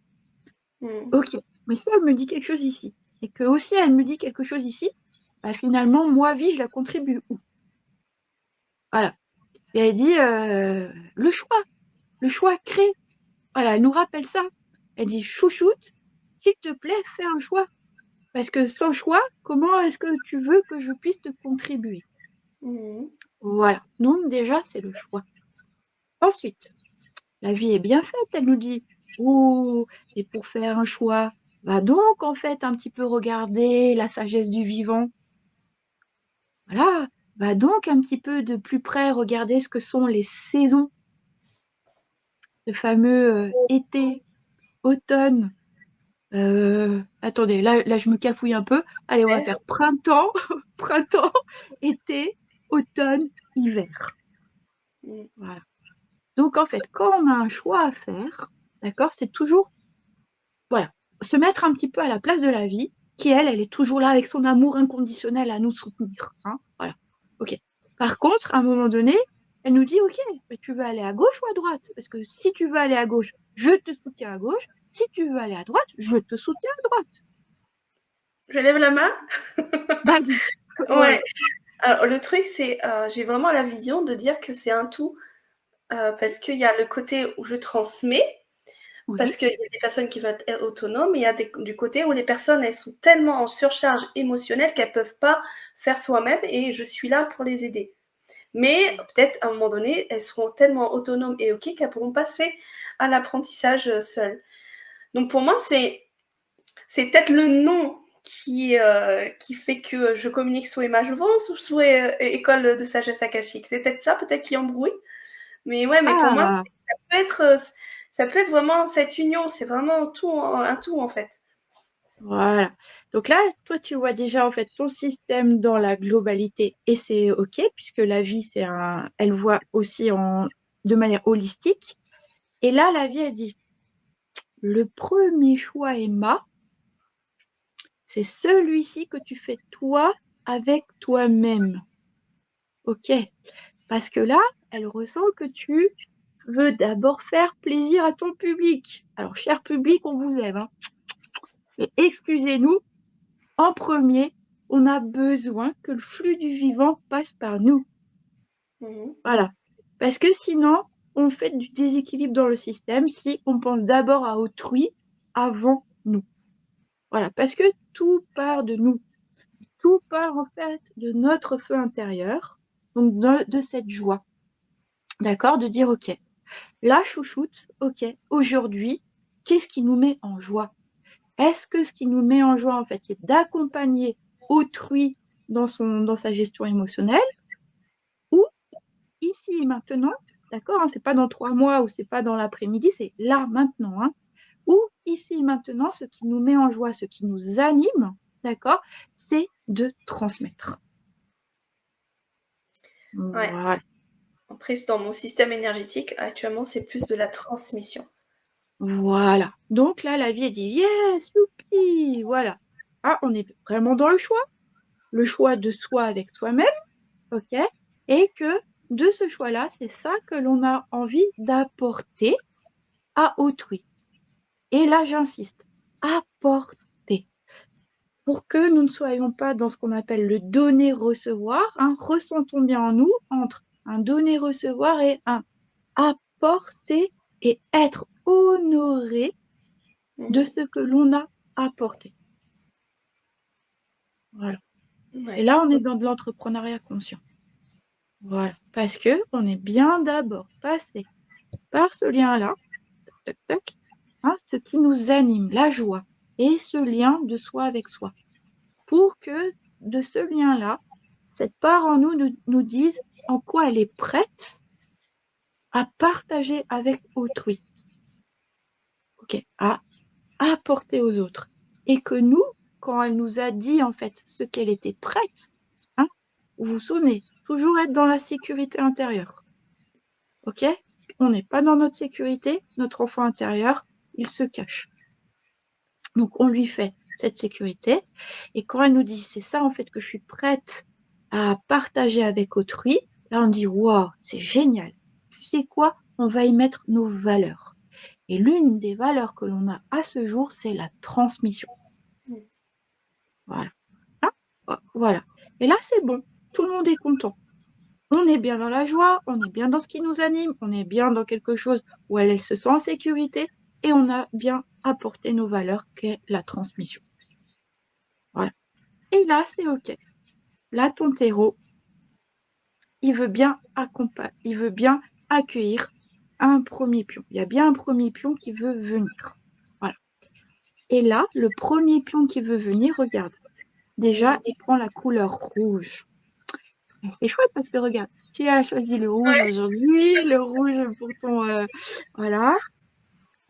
Mm. Ok, mais si elle me dit quelque chose ici et que aussi elle me dit quelque chose ici, bah, finalement, moi, Vie, je la contribue où? Voilà. Et elle dit, le choix crée. Voilà, elle nous rappelle ça. Elle dit, chouchoute, s'il te plaît, fais un choix. Parce que sans choix, comment est-ce que tu veux que je puisse te contribuer? Mhm. Voilà. Donc déjà, c'est le choix. Ensuite, la vie est bien faite, elle nous dit. Oh, et pour faire un choix, va donc en fait un petit peu regarder la sagesse du vivant. Voilà, va donc un petit peu de plus près regarder ce que sont les saisons, le fameux été, automne. Attendez, là, je me cafouille un peu. Allez, on va faire printemps, printemps, été, automne, hiver. Mhm. Voilà. Donc, en fait, quand on a un choix à faire, d'accord, c'est toujours, voilà, se mettre un petit peu à la place de la vie, qui, elle est toujours là avec son amour inconditionnel à nous soutenir. Hein, voilà. OK. Par contre, à un moment donné, elle nous dit, OK, mais tu veux aller à gauche ou à droite? Parce que si tu veux aller à gauche, je te soutiens à gauche. Si tu veux aller à droite, je te soutiens à droite. Je lève la main. Vas-y. Ouais. Ouais. Alors, le truc, c'est, j'ai vraiment la vision de dire que c'est un tout, parce qu'il y a le côté où je transmets, Oui. parce qu'il y a des personnes qui veulent être autonomes, et il y a du côté où les personnes, elles sont tellement en surcharge émotionnelle qu'elles peuvent pas faire soi-même, et je suis là pour les aider. Mais peut-être à un moment donné, elles seront tellement autonomes et OK qu'elles pourront passer à l'apprentissage seules. Donc pour moi, c'est peut-être le nom qui fait que je communique sous Emma Jouvence ou sous École de sagesse akashique. C'est peut-être ça, peut-être qui embrouille. Mais ouais, mais pour moi, Ah, ça peut être vraiment cette union. C'est vraiment tout, un tout en fait. voilà. Donc là, toi, tu vois déjà en fait ton système dans la globalité et c'est OK, puisque la vie, elle voit aussi de manière holistique. Et là, la vie, elle dit, le premier choix, Emma, c'est celui-ci que tu fais toi avec toi-même. OK. Parce que là, elle ressent que tu veux d'abord faire plaisir à ton public. Alors, cher public, on vous aime, hein. Mais excusez-nous, en premier, on a besoin que le flux du vivant passe par nous. Mhm. Voilà. Parce que sinon, on fait du déséquilibre dans le système si on pense d'abord à autrui avant nous. Voilà. Parce que tout part de nous. Tout part en fait de notre feu intérieur, donc de cette joie. D'accord? De dire, OK, là, chouchoute, OK, aujourd'hui, qu'est-ce qui nous met en joie? Est-ce que ce qui nous met en joie, en fait, c'est d'accompagner autrui dans sa gestion émotionnelle ou ici et maintenant, d'accord, hein, c'est pas dans 3 mois ou c'est pas dans l'après-midi, c'est là, maintenant, hein, ou ici et maintenant, ce qui nous met en joie, ce qui nous anime, d'accord, c'est de transmettre. Ouais. Voilà. Après, dans mon système énergétique, actuellement, c'est plus de la transmission. Voilà. Donc là, la vie, elle dit, yes, youpi, voilà. Ah, on est vraiment dans le choix de soi avec soi-même, ok? Et que de ce choix-là, c'est ça que l'on a envie d'apporter à autrui. Et là, j'insiste, apporter. Pour que nous ne soyons pas dans ce qu'on appelle le donner-recevoir, hein, ressentons bien en nous entre un donner-recevoir et un apporter et être honoré de Mhm. ce que l'on a apporté. Voilà. Et Ouais. là, on est dans de l'entrepreneuriat conscient. Voilà. Parce que on est bien d'abord passé par ce lien-là, tac, tac, hein, ce qui nous anime, la joie, et ce lien de soi avec soi. Pour que de ce lien-là, cette part en nous dise en quoi elle est prête à partager avec autrui, ok, à apporter aux autres. Et que nous, quand elle nous a dit en fait ce qu'elle était prête, hein, vous vous souvenez, toujours être dans la sécurité intérieure. Ok? On n'est pas dans notre sécurité, notre enfant intérieur, il se cache. Donc on lui fait cette sécurité. Et quand elle nous dit c'est ça en fait que je suis prête à partager avec autrui, là on dit waouh, c'est génial. Tu sais quoi? On va y mettre nos valeurs. Et l'une des valeurs que l'on a à ce jour, c'est la transmission. Mhm. Voilà. Hein. Oh, voilà. Et là, c'est bon. Tout le monde est content. On est bien dans la joie, on est bien dans ce qui nous anime, on est bien dans quelque chose où elle se sent en sécurité et on a bien apporté nos valeurs qu'est la transmission. Et là, c'est OK. Là, ton terreau, il veut bien accueillir un premier pion. Il y a bien un premier pion qui veut venir. Voilà. Et là, le premier pion qui veut venir, regarde. Déjà, il prend la couleur rouge. Et c'est chouette parce que regarde, tu as choisi le rouge aujourd'hui, le rouge pour ton... voilà,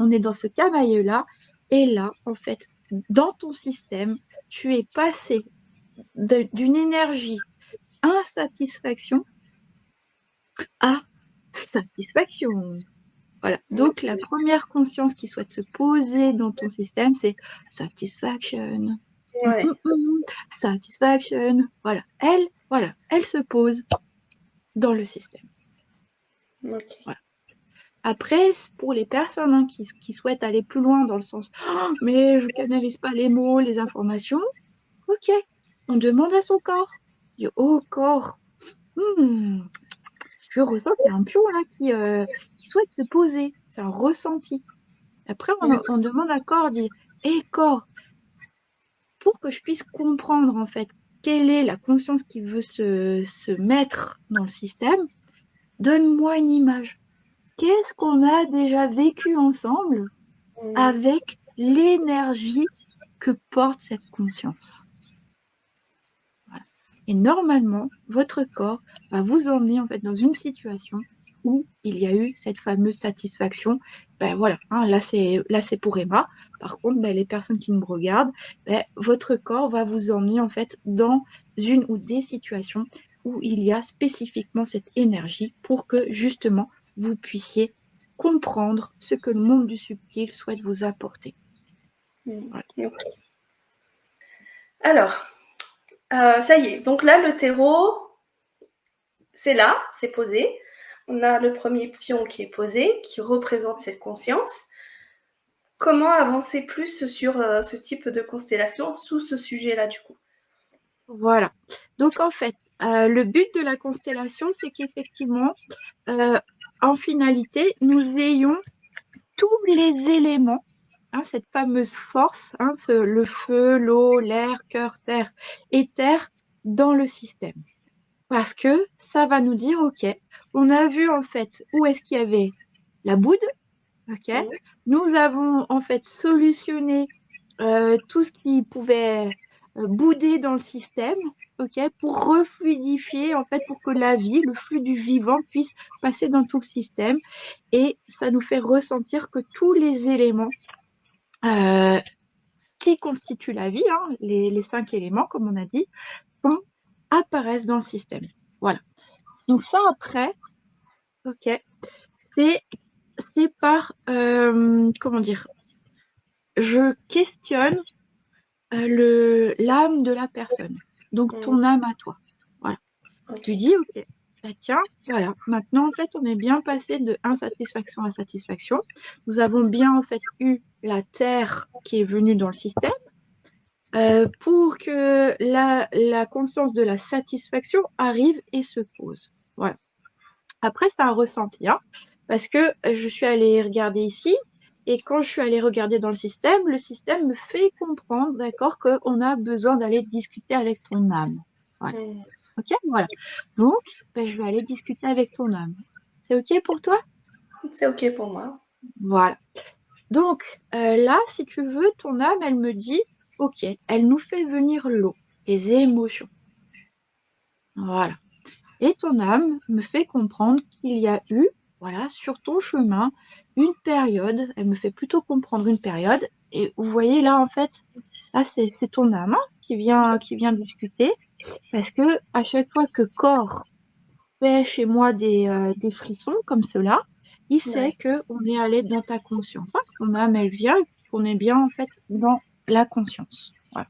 on est dans ce camailleux-là. Et là, en fait, dans ton système, tu es passé d'une énergie insatisfaction à satisfaction. Voilà. Donc, la première conscience qui souhaite se poser dans ton système, c'est satisfaction. Ouais. Satisfaction. Voilà, elle se pose dans le système. Ok. Voilà. Après, pour les personnes qui souhaitent aller plus loin dans le sens oh, mais je canalise pas les mots, les informations, ok, on demande à son corps. On dit, oh corps, je ressens qu'il y a un pion là qui souhaite se poser. C'est un ressenti. Après, on demande à corps, on dit, hé corps, pour que je puisse comprendre en fait quelle est la conscience qui veut se mettre dans le système, donne-moi une image. Qu'est-ce qu'on a déjà vécu ensemble avec l'énergie que porte cette conscience? Voilà. Et normalement, votre corps va vous emmener en fait dans une situation où il y a eu cette fameuse satisfaction. Ben voilà, hein, là c'est pour Emma. Par contre, ben, les personnes qui me regardent, ben, votre corps va vous emmener en fait dans une ou des situations où il y a spécifiquement cette énergie pour que justement vous puissiez comprendre ce que le monde du subtil souhaite vous apporter. Voilà. Ok. Alors, ça y est. Donc là, le terreau, c'est là, c'est posé. On a le premier pion qui est posé, qui représente cette conscience. Comment avancer plus sur ce type de constellation sous ce sujet-là, du coup? Voilà. Donc en fait, le but de la constellation, c'est qu'effectivement, en finalité, nous ayons tous les éléments, hein, cette fameuse force, hein, le feu, l'eau, l'air, cœur, terre, éther, dans le système. Parce que ça va nous dire, OK, on a vu en fait où est-ce qu'il y avait la boude, OK, nous avons en fait solutionné tout ce qui pouvait bouder dans le système, OK, pour refluidifier, en fait, pour que la vie, le flux du vivant puisse passer dans tout le système. Et ça nous fait ressentir que tous les éléments qui constituent la vie, hein, les 5 éléments, comme on a dit, apparaissent dans le système. Voilà. Donc ça, après, OK, c'est par, comment dire, je questionne l'âme de la personne. Donc, ton âme à toi. Voilà. Ok. Tu dis, OK, bah, tiens, voilà. Maintenant, en fait, on est bien passé de insatisfaction à satisfaction. Nous avons bien, en fait, eu la terre qui est venue dans le système pour que la conscience de la satisfaction arrive et se pose. Voilà. Après, c'est un ressenti, hein, parce que je suis allée regarder ici, et quand je suis allée regarder dans le système me fait comprendre, d'accord, qu'on a besoin d'aller discuter avec ton âme. Voilà. Ok, voilà. Donc, ben, je vais aller discuter avec ton âme. C'est ok pour toi? C'est ok pour moi. Voilà. Donc, là, si tu veux, ton âme, elle me dit, ok, elle nous fait venir l'eau, les émotions. Voilà. Et ton âme me fait comprendre qu'il y a eu, voilà, sur ton chemin, une période, elle me fait plutôt comprendre une période, et vous voyez là, en fait, là, c'est ton âme hein, qui vient discuter, parce que à chaque fois que corps fait chez moi des frissons comme cela, il sait que on est allé dans ta conscience. Hein. Ton âme, elle vient, qu'on est bien, en fait, dans la conscience. Voilà.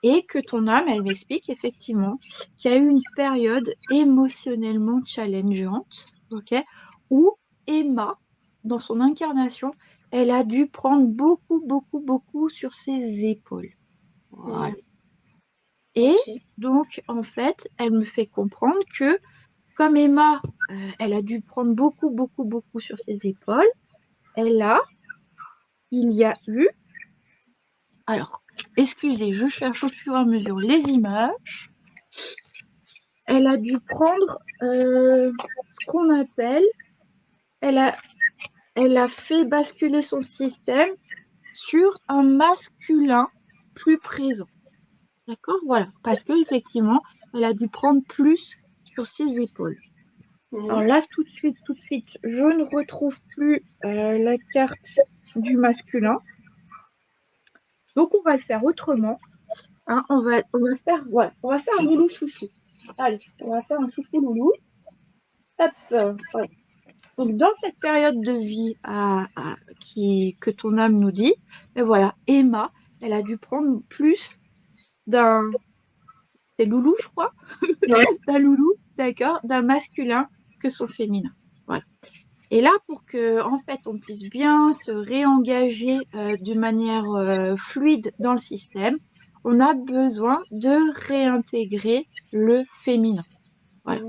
Et que ton âme, elle m'explique effectivement qu'il y a eu une période émotionnellement challengeante, ok, où Emma, dans son incarnation, elle a dû prendre beaucoup, beaucoup, beaucoup sur ses épaules. Voilà. Et Ok. donc, en fait, elle me fait comprendre que comme Emma, elle a dû prendre beaucoup, beaucoup, beaucoup sur ses épaules, il y a eu, alors, excusez, je cherche au fur et à mesure les images. Elle a dû prendre ce qu'on appelle, elle a fait basculer son système sur un masculin plus présent. D'accord? Voilà. Parce qu'effectivement, elle a dû prendre plus sur ses épaules. Alors là, tout de suite, je ne retrouve plus la carte du masculin. Donc, on va le faire autrement. Hein, on va faire, voilà, on va faire un loulou chouchou. Allez, on va faire un chouchou loulou. Hop, voilà. Donc, dans cette période de vie que ton âme nous dit, et voilà, Emma, elle a dû prendre plus c'est loulou, je crois, Ouais. d'un loulou, d'accord, d'un masculin que son féminin. Voilà. Et là, pour que, en fait, on puisse bien se réengager de manière fluide dans le système, on a besoin de réintégrer le féminin. Voilà.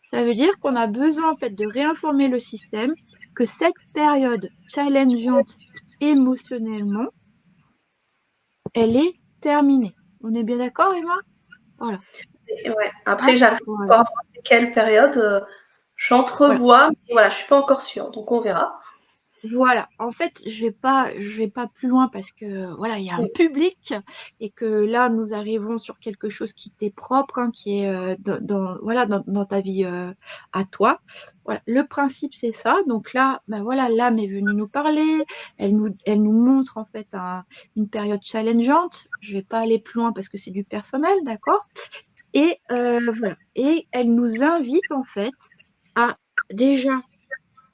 Ça veut dire qu'on a besoin, en fait, de réinformer le système que cette période challengeante émotionnellement, elle est terminée. On est bien d'accord, Emma? Voilà. Ouais. Après, Hein, j'arrive voilà. pas encore à voir c'est quelle période. Voilà. J'entrevois, mais voilà, je suis pas encore sûre, donc on verra. Voilà, en fait, je vais pas plus loin parce que voilà, il y a un public et que là, nous arrivons sur quelque chose qui t'est propre, hein, qui est voilà, dans ta vie à toi. Voilà, le principe, c'est ça. Donc là, ben voilà, l'âme est venue nous parler. Elle nous montre en fait une période challengeante. Je vais pas aller plus loin parce que c'est du personnel, d'accord? Et voilà, et elle nous invite en fait à déjà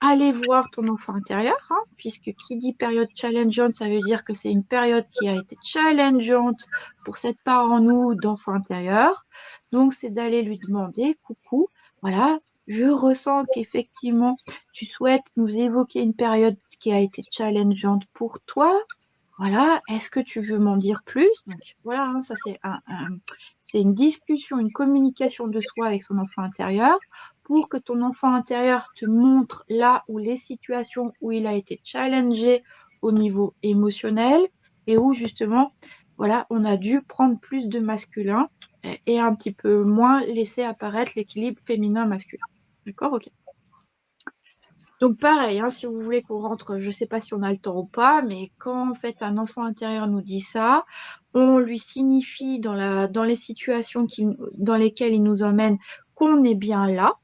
aller voir ton enfant intérieur, hein, puisque qui dit période challengeante, ça veut dire que c'est une période qui a été challengeante pour cette part en nous d'enfant intérieur. Donc, c'est d'aller lui demander, coucou, voilà, je ressens qu'effectivement, tu souhaites nous évoquer une période qui a été challengeante pour toi. Voilà, est-ce que tu veux m'en dire plus? Donc voilà, hein, ça c'est une discussion, une communication de soi avec son enfant intérieur pour que ton enfant intérieur te montre là où les situations où il a été challengé au niveau émotionnel et où justement, voilà, on a dû prendre plus de masculin et un petit peu moins laisser apparaître l'équilibre féminin-masculin. D'accord? Ok. Donc pareil, hein, si vous voulez qu'on rentre, je ne sais pas si on a le temps ou pas, mais quand en fait un enfant intérieur nous dit ça, on lui signifie dans les situations dans lesquelles il nous emmène qu'on est bien là,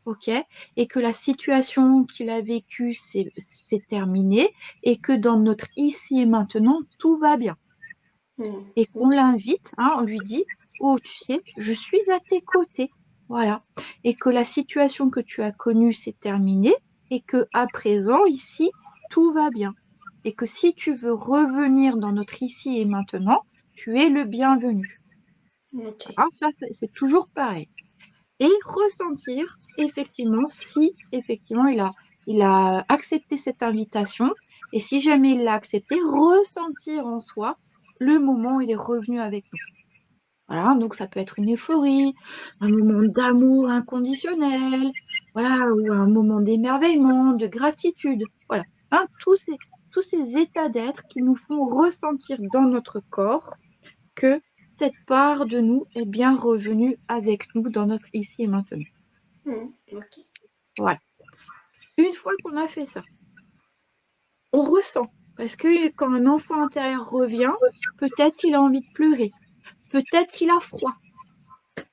ok, et que la situation qu'il a vécue c'est terminé, et que dans notre ici et maintenant tout va bien, et qu'on l'invite, hein, on lui dit, oh tu sais, je suis à tes côtés, voilà, et que la situation que tu as connue c'est terminée et que à présent, ici, tout va bien. Et que si tu veux revenir dans notre ici et maintenant, tu es le bienvenu. Ok. Ah, ça, c'est toujours pareil. Et ressentir, effectivement, si effectivement il a accepté cette invitation, et si jamais il l'a accepté, ressentir en soi le moment où il est revenu avec nous. Voilà, donc ça peut être une euphorie, un moment d'amour inconditionnel, voilà, ou un moment d'émerveillement, de gratitude. Voilà, hein, tous ces états d'être qui nous font ressentir dans notre corps que cette part de nous est bien revenue avec nous dans notre ici et maintenant. Ok. Voilà. Une fois qu'on a fait ça, on ressent. Parce que quand un enfant intérieur revient, peut-être qu'il a envie de pleurer, peut-être qu'il a froid,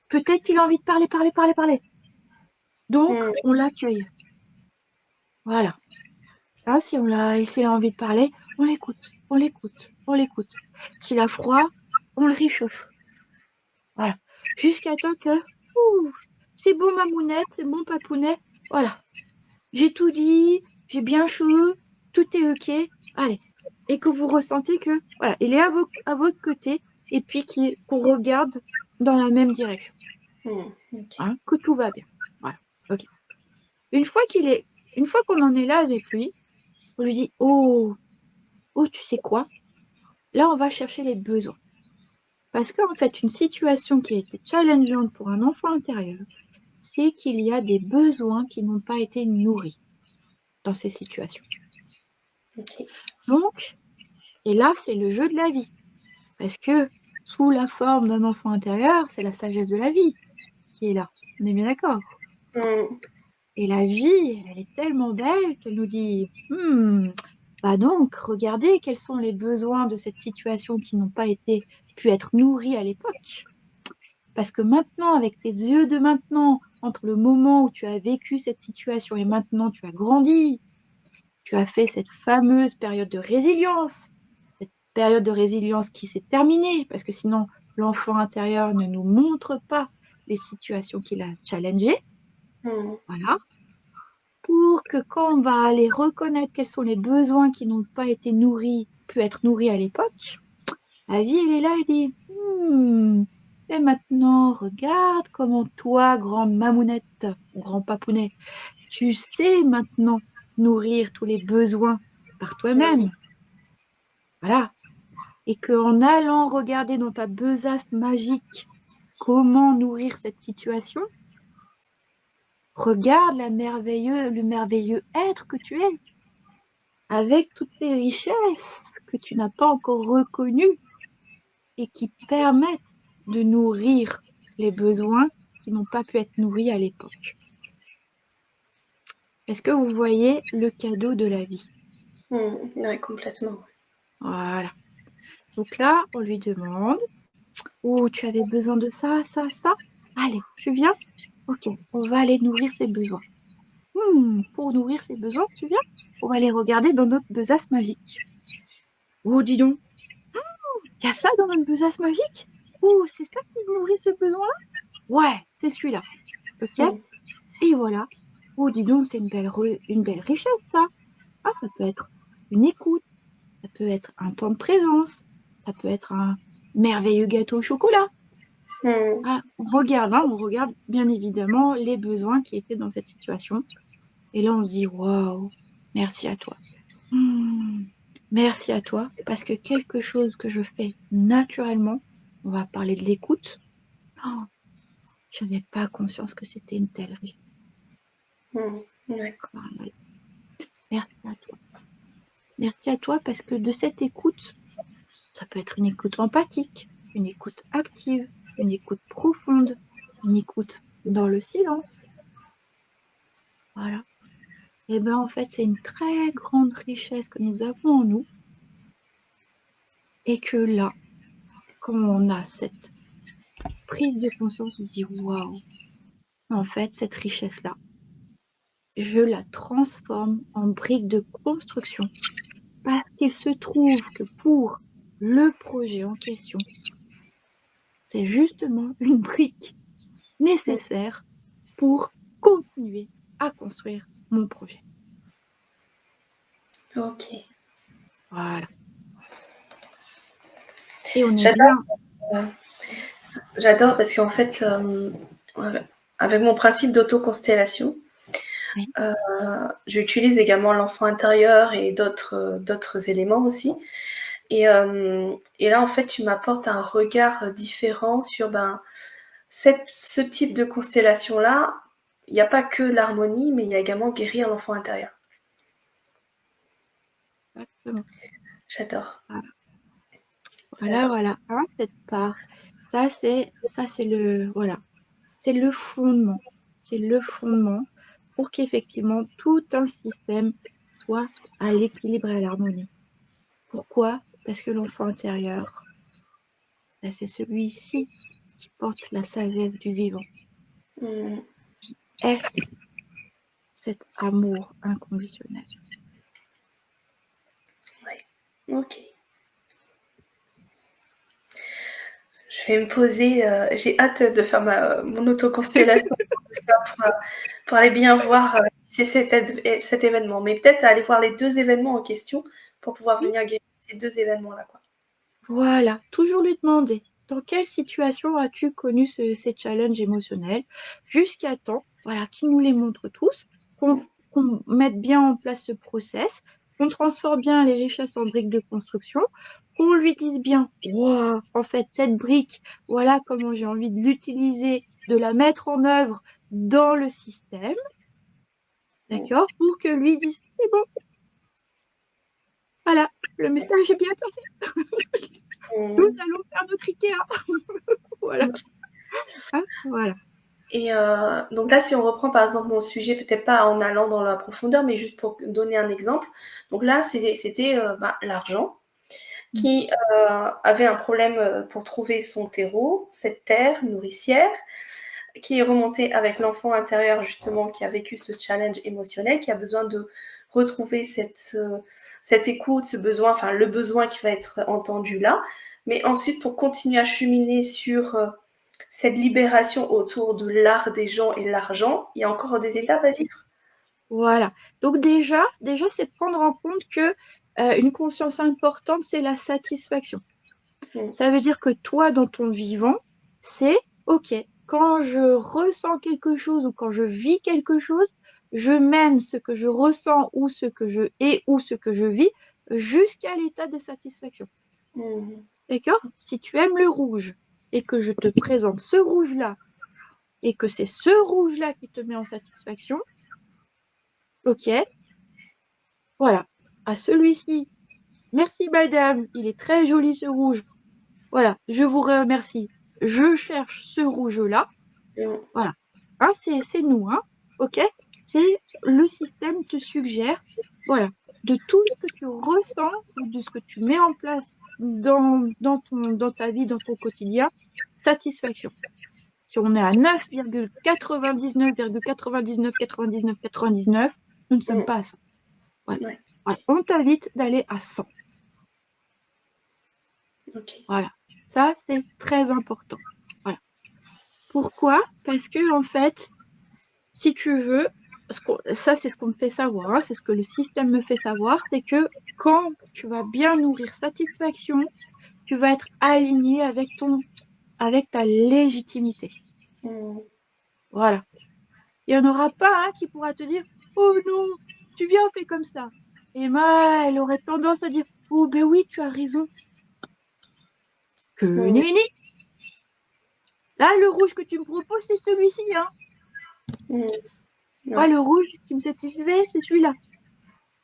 peut-être qu'il a envie de parler. Donc, on l'accueille. Voilà. Là, si on s'il a envie de parler, on l'écoute. S'il a froid, on le réchauffe. Voilà. Jusqu'à temps que, c'est bon mamounette, c'est bon papounet. Voilà. J'ai tout dit, j'ai bien chaud, tout est ok. Allez. Et que vous ressentez que, voilà, il est à votre côté et puis qu'on regarde dans la même direction. Ok. Hein, que tout va bien. Voilà. Ok. Une fois qu'on en est là avec lui, on lui dit, oh, tu sais quoi? Là, on va chercher les besoins. Parce qu'en fait, une situation qui a été challengeante pour un enfant intérieur, c'est qu'il y a des besoins qui n'ont pas été nourris dans ces situations. Ok. Donc, et là, c'est le jeu de la vie. Parce que sous la forme d'un enfant intérieur, c'est la sagesse de la vie qui est là. On est bien d'accord. Mmh. Et la vie, elle est tellement belle qu'elle nous dit, bah donc, regardez quels sont les besoins de cette situation qui n'ont pas pu être nourris à l'époque. Parce que maintenant, avec tes yeux de maintenant, entre le moment où tu as vécu cette situation et maintenant tu as grandi, tu as fait cette fameuse période de résilience, cette période de résilience qui s'est terminée, parce que sinon l'enfant intérieur ne nous montre pas les situations qu'il a challengées. Mmh. Voilà. Pour que quand on va aller reconnaître quels sont les besoins qui n'ont pas été pu être nourris à l'époque, la vie, elle est là, elle dit, et maintenant, regarde comment toi, grande mamounette, grand papounet, tu sais maintenant nourrir tous les besoins par Mmh. toi-même. Voilà. Et qu'en allant regarder dans ta besace magique comment nourrir cette situation, regarde le merveilleux être que tu es, avec toutes les richesses que tu n'as pas encore reconnues et qui permettent de nourrir les besoins qui n'ont pas pu être nourris à l'époque. Est-ce que vous voyez le cadeau de la vie? Ouais, complètement. Voilà. Donc là, on lui demande, oh, tu avais besoin de ça, ça, ça. Allez, tu viens? Ok, on va aller nourrir ses besoins. Pour nourrir ses besoins, tu viens? On va aller regarder dans notre besace magique. Oh, dis donc, il y a ça dans notre besace magique? Oh, c'est ça qui nourrit ce besoin-là? Ouais, c'est celui-là. Ok? Mmh. Et voilà. Oh, dis donc, c'est une belle richesse, ça. Ah, ça peut être une écoute, ça peut être un temps de présence, ça peut être un merveilleux gâteau au chocolat. Mmh. Ah, on regarde bien évidemment les besoins qui étaient dans cette situation. Et là, on se dit, waouh, merci à toi. Merci à toi, parce que quelque chose que je fais naturellement, on va parler de l'écoute. Oh, je n'avais pas conscience que c'était une telle richesse. Ouais. Voilà. Merci à toi. Merci à toi parce que de cette écoute, ça peut être une écoute empathique, une écoute active, une écoute profonde, une écoute dans le silence. Voilà. Et bien en fait, c'est une très grande richesse que nous avons en nous. Et que là, quand on a cette prise de conscience, on se dit waouh, en fait, cette richesse-là, je la transforme en brique de construction. Parce qu'il se trouve que pour le projet en question, c'est justement une brique nécessaire pour continuer à construire mon projet. Ok. Voilà. Et on est J'adore. bien. J'adore parce qu'en fait, avec mon principe d'autoconstellation, Oui. j'utilise également l'enfant intérieur et d'autres éléments aussi. Et là, en fait, tu m'apportes un regard différent sur ce type de constellation-là. Il n'y a pas que l'harmonie, mais il y a également guérir l'enfant intérieur. Exactement. J'adore. Voilà, J'adore. voilà. Hein, cette part. Ça, c'est c'est le fondement. C'est le fondement pour qu'effectivement tout un système soit à l'équilibre et à l'harmonie. Pourquoi? Parce que l'enfant intérieur, c'est celui-ci qui porte la sagesse du vivant. Mmh. Est cet amour inconditionnel. Ouais. Ok. Je vais me poser. J'ai hâte de faire mon autoconstellation pour aller bien voir si c'est cet événement. Mais peut-être aller voir les deux événements en question pour pouvoir Oui, venir guérir ces deux événements-là, quoi. voilà, toujours lui demander dans quelle situation as-tu connu ces challenges émotionnels jusqu'à temps, voilà, qu'il nous les montre tous, qu'on mette bien en place ce process, qu'on transforme bien les richesses en briques de construction, qu'on lui dise bien, wow, en fait, cette brique, voilà comment j'ai envie de l'utiliser, de la mettre en œuvre dans le système, d'accord, pour que lui dise, c'est bon, voilà, le message est bien passé. Nous allons faire notre Ikea. Voilà. Ok. Hein, voilà. Et donc là, si on reprend par exemple mon sujet, peut-être pas en allant dans la profondeur, mais juste pour donner un exemple. Donc là, c'était l'argent Mm. qui avait un problème pour trouver son terreau, cette terre nourricière, qui est remontée avec l'enfant intérieur justement qui a vécu ce challenge émotionnel, qui a besoin de retrouver cette écoute, ce besoin, enfin le besoin qui va être entendu là. Mais ensuite, pour continuer à cheminer sur cette libération autour de l'art des gens et l'argent, il y a encore des étapes à vivre. Voilà. Donc déjà, c'est prendre en compte que une conscience importante, c'est la satisfaction. Mm. Ça veut dire que toi, dans ton vivant, c'est OK. Quand je ressens quelque chose ou quand je vis quelque chose, je mène ce que je ressens ou ce que je hais ou ce que je vis jusqu'à l'état de satisfaction. Mm. D'accord? Si tu aimes le rouge et que je te présente ce rouge-là et que c'est ce rouge-là qui te met en satisfaction, OK, voilà. À celui-ci, merci madame, il est très joli ce rouge. Voilà, je vous remercie. Je cherche ce rouge-là. Mm. Voilà. Hein, c'est nous, hein. OK? C'est le système te suggère, voilà, de tout ce que tu ressens ou de ce que tu mets en place dans ta vie, dans ton quotidien, satisfaction. Si on est à 9,99,99,99,99, nous ne sommes Mm. pas à 100. Voilà. Ouais. Voilà. On t'invite d'aller à 100. Ok. Voilà. Ça, c'est très important. Voilà. Pourquoi? Parce que, en fait, si tu veux, ça, c'est ce qu'on me fait savoir, hein, c'est ce que le système me fait savoir, c'est que quand tu vas bien nourrir satisfaction, tu vas être aligné avec ta légitimité. Mm. Voilà. Il n'y en aura pas un qui pourra te dire, oh non, tu viens, on fait comme ça. Emma, elle aurait tendance à dire, oh ben oui, tu as raison. Que Mm. nenni. Là, le rouge que tu me proposes, c'est celui-ci, hein. Mm. Moi, Ouais. le rouge qui me satisfait, c'est celui-là.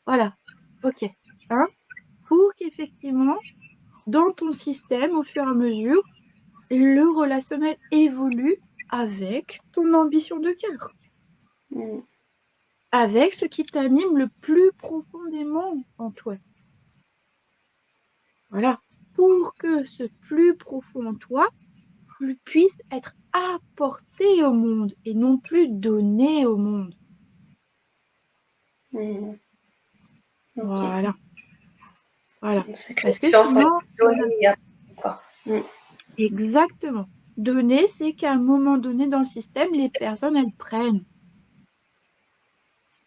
Voilà. OK. Hein? Pour qu'effectivement, dans ton système, au fur et à mesure, le relationnel évolue avec ton ambition de cœur, Mm. avec ce qui t'anime le plus profondément en toi. Voilà. Pour que ce plus profond en toi puisse être apporté au monde et non plus donné au monde. Mm. Ok. Voilà. Voilà. C'est que la Parce que différence entre sinon, donner et apprendre, quoi. Mm. exactement. Donner, c'est qu'à un moment donné dans le système, les personnes, elles prennent.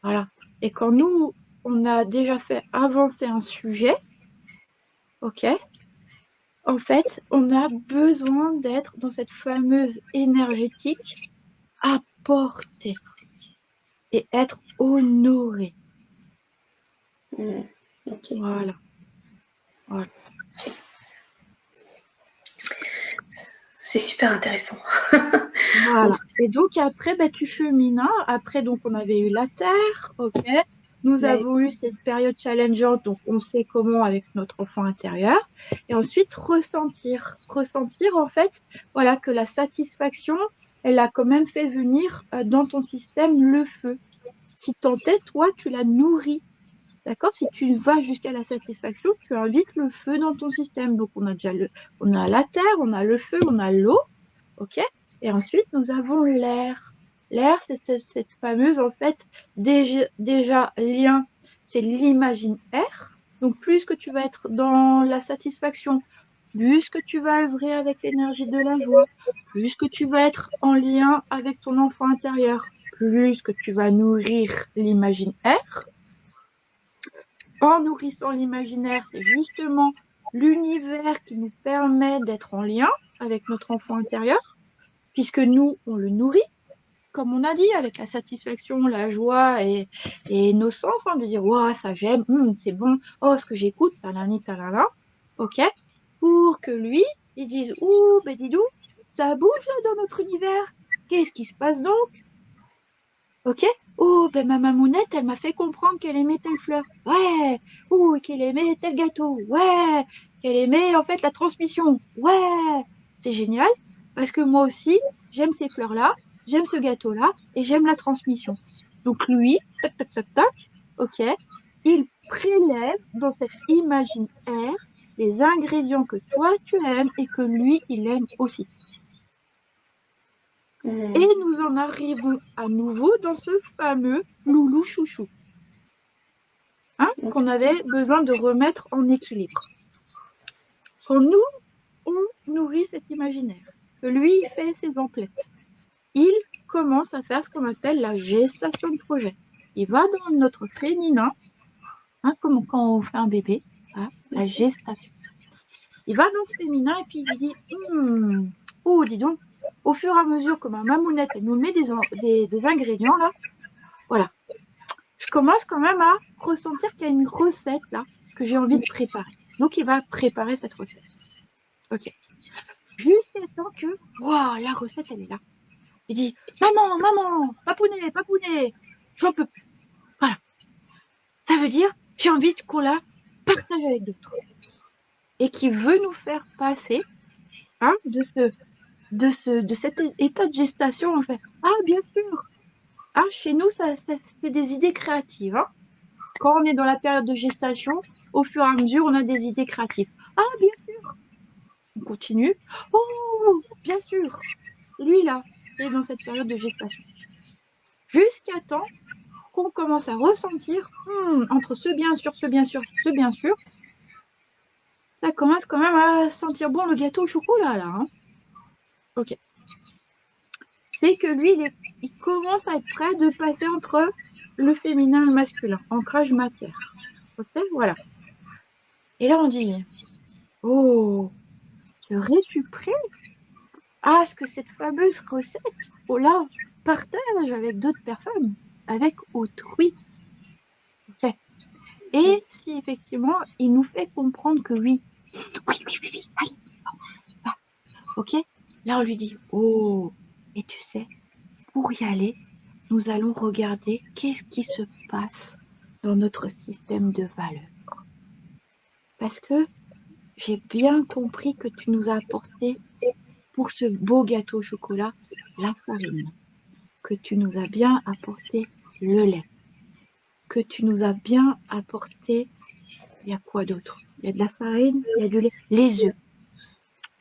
Voilà. Et quand nous, on a déjà fait avancer un sujet, OK, en fait, on a besoin d'être dans cette fameuse énergétique apportée et être honoré. Mm. Ok. Voilà. Voilà. C'est super intéressant. En Voilà. tout Et donc après, bah, tu chemines, hein. Après, donc on avait eu la Terre, OK. Nous cas, avons eu cette période challengeante, donc on sait comment avec notre enfant intérieur. Et ensuite, ressentir. Ressentir, en fait, voilà, que la satisfaction, elle a quand même fait venir dans ton système le feu. Si tant est, toi, tu la nourris. D'accord? Si tu vas jusqu'à la satisfaction, tu invites le feu dans ton système. Donc on a déjà on a la terre, on a le feu, on a l'eau. OK? Et ensuite, nous avons l'air. L'air, c'est cette fameuse, en fait, déjà lien, c'est l'imaginaire. Donc, plus que tu vas être dans la satisfaction, plus que tu vas œuvrer avec l'énergie de la joie, plus que tu vas être en lien avec ton enfant intérieur, plus que tu vas nourrir l'imaginaire. En nourrissant l'imaginaire, c'est justement l'univers qui nous permet d'être en lien avec notre enfant intérieur, puisque nous, on le nourrit, comme on a dit, avec la satisfaction, la joie et nos sens, hein, de dire, waouh, ça j'aime, c'est bon, oh, ce que j'écoute, talani, talala, ok, pour que lui, il dise, ouh, ben dis donc, ça bouge là dans notre univers, qu'est-ce qui se passe donc? Ok? Oh, ben ma mamounette, elle m'a fait comprendre qu'elle aimait telle fleur. Ouais! Oh, qu'elle aimait tel gâteau. Ouais, qu'elle aimait en fait la transmission. Ouais, c'est génial parce que moi aussi, j'aime ces fleurs-là, j'aime ce gâteau-là et j'aime la transmission. Donc lui, tac, tac, tac, tac, ok, il prélève dans cette imaginaire les ingrédients que toi tu aimes et que lui, il aime aussi. Et nous en arrivons à nouveau dans ce fameux loulou chouchou, hein, qu'on avait besoin de remettre en équilibre. Quand nous, on nourrit cet imaginaire, que lui, il fait ses emplettes, il commence à faire ce qu'on appelle la gestation de projet. Il va dans notre féminin, hein, comme quand on fait un bébé, hein, la gestation. Il va dans ce féminin et puis il dit oh, dis donc, au fur et à mesure que ma mamounette elle nous met des ingrédients là, voilà. Je commence quand même à ressentir qu'il y a une recette là que j'ai envie de préparer. Donc il va préparer cette recette. Ok. Jusqu'à temps que, waouh, la recette elle est là. Il dit maman, papounet, j'en peux plus. Voilà. Ça veut dire j'ai envie qu'on la partage avec d'autres. Et qui veut nous faire passer, hein, de cet état de gestation, en fait. Ah, bien sûr. Ah, chez nous, ça c'est des idées créatives, hein. Quand on est dans la période de gestation, au fur et à mesure, on a des idées créatives. Ah, bien sûr. On continue. Oh, bien sûr. Lui, là, il est dans cette période de gestation. Jusqu'à temps qu'on commence à ressentir, entre ce bien sûr, ça commence quand même à sentir bon le gâteau au chocolat, là, hein. Ok. C'est que lui, il commence à être prêt de passer entre le féminin et le masculin, ancrage matière. Ok, voilà. Et là, on dit, oh, serais-tu prêt à ce que cette fameuse recette, oh là, partage avec d'autres personnes, avec autrui. Ok. Et si effectivement, il nous fait comprendre que oui, allez, ok, là, on lui dit, oh, et tu sais, pour y aller, nous allons regarder qu'est-ce qui se passe dans notre système de valeurs. Parce que j'ai bien compris que tu nous as apporté pour ce beau gâteau au chocolat la farine, que tu nous as bien apporté le lait, que tu nous as bien apporté, il y a quoi d'autre? Il y a de la farine, il y a du lait, les œufs.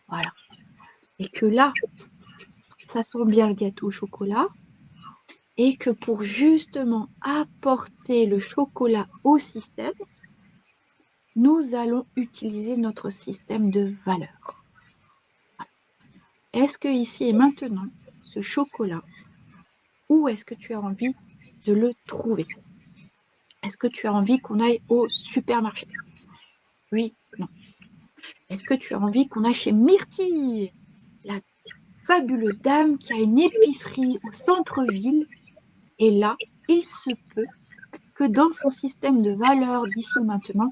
Voilà. Et que là, ça sent bien le gâteau au chocolat. Et que pour justement apporter le chocolat au système, nous allons utiliser notre système de valeurs. Est-ce que ici et maintenant, ce chocolat, où est-ce que tu as envie de le trouver? Est-ce que tu as envie qu'on aille au supermarché? Oui, non. Est-ce que tu as envie qu'on aille chez Myrtille, la fabuleuse dame qui a une épicerie au centre-ville? Et là, il se peut que dans son système de valeurs d'ici maintenant,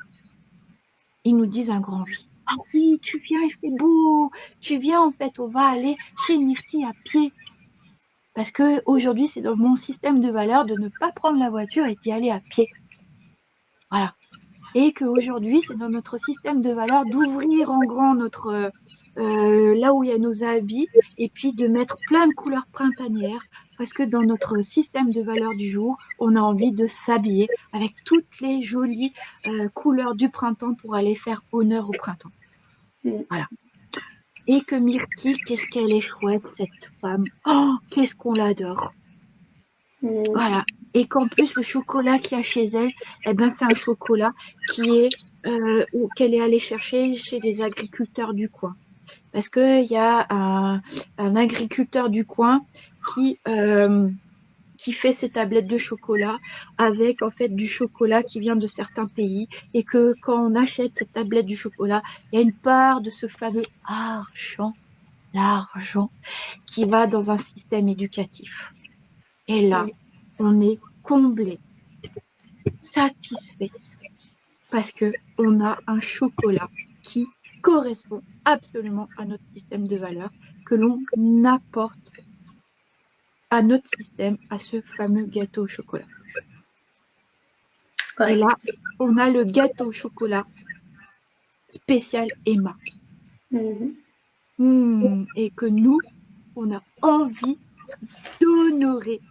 il nous dise un grand oui. Ah oui, tu viens, il fait beau. Tu viens, en fait, on va aller chez Myrtille à pied. Parce que aujourd'hui, c'est dans mon système de valeurs de ne pas prendre la voiture et d'y aller à pied. Voilà. Et qu'aujourd'hui, c'est dans notre système de valeurs d'ouvrir en grand notre là où il y a nos habits et puis de mettre plein de couleurs printanières parce que dans notre système de valeurs du jour, on a envie de s'habiller avec toutes les jolies couleurs du printemps pour aller faire honneur au printemps. Voilà. Et que Myrtille, qu'est-ce qu'elle est chouette, cette femme. Oh, qu'est-ce qu'on l'adore. Voilà. Et qu'en plus, le chocolat qu'il y a chez elle, eh ben, c'est un chocolat qui est qu'elle est allée chercher chez les agriculteurs du coin. Parce qu'il y a un agriculteur du coin qui fait ses tablettes de chocolat avec en fait du chocolat qui vient de certains pays et que quand on achète cette tablette du chocolat, il y a une part de ce fameux argent, l'argent, qui va dans un système éducatif. Et là, on est comblé, satisfait, parce que on a un chocolat qui correspond absolument à notre système de valeurs que l'on apporte à notre système, à ce fameux gâteau au chocolat. Et Ouais. là, on a le gâteau au chocolat spécial Emma. Et que nous, on a envie d'honorer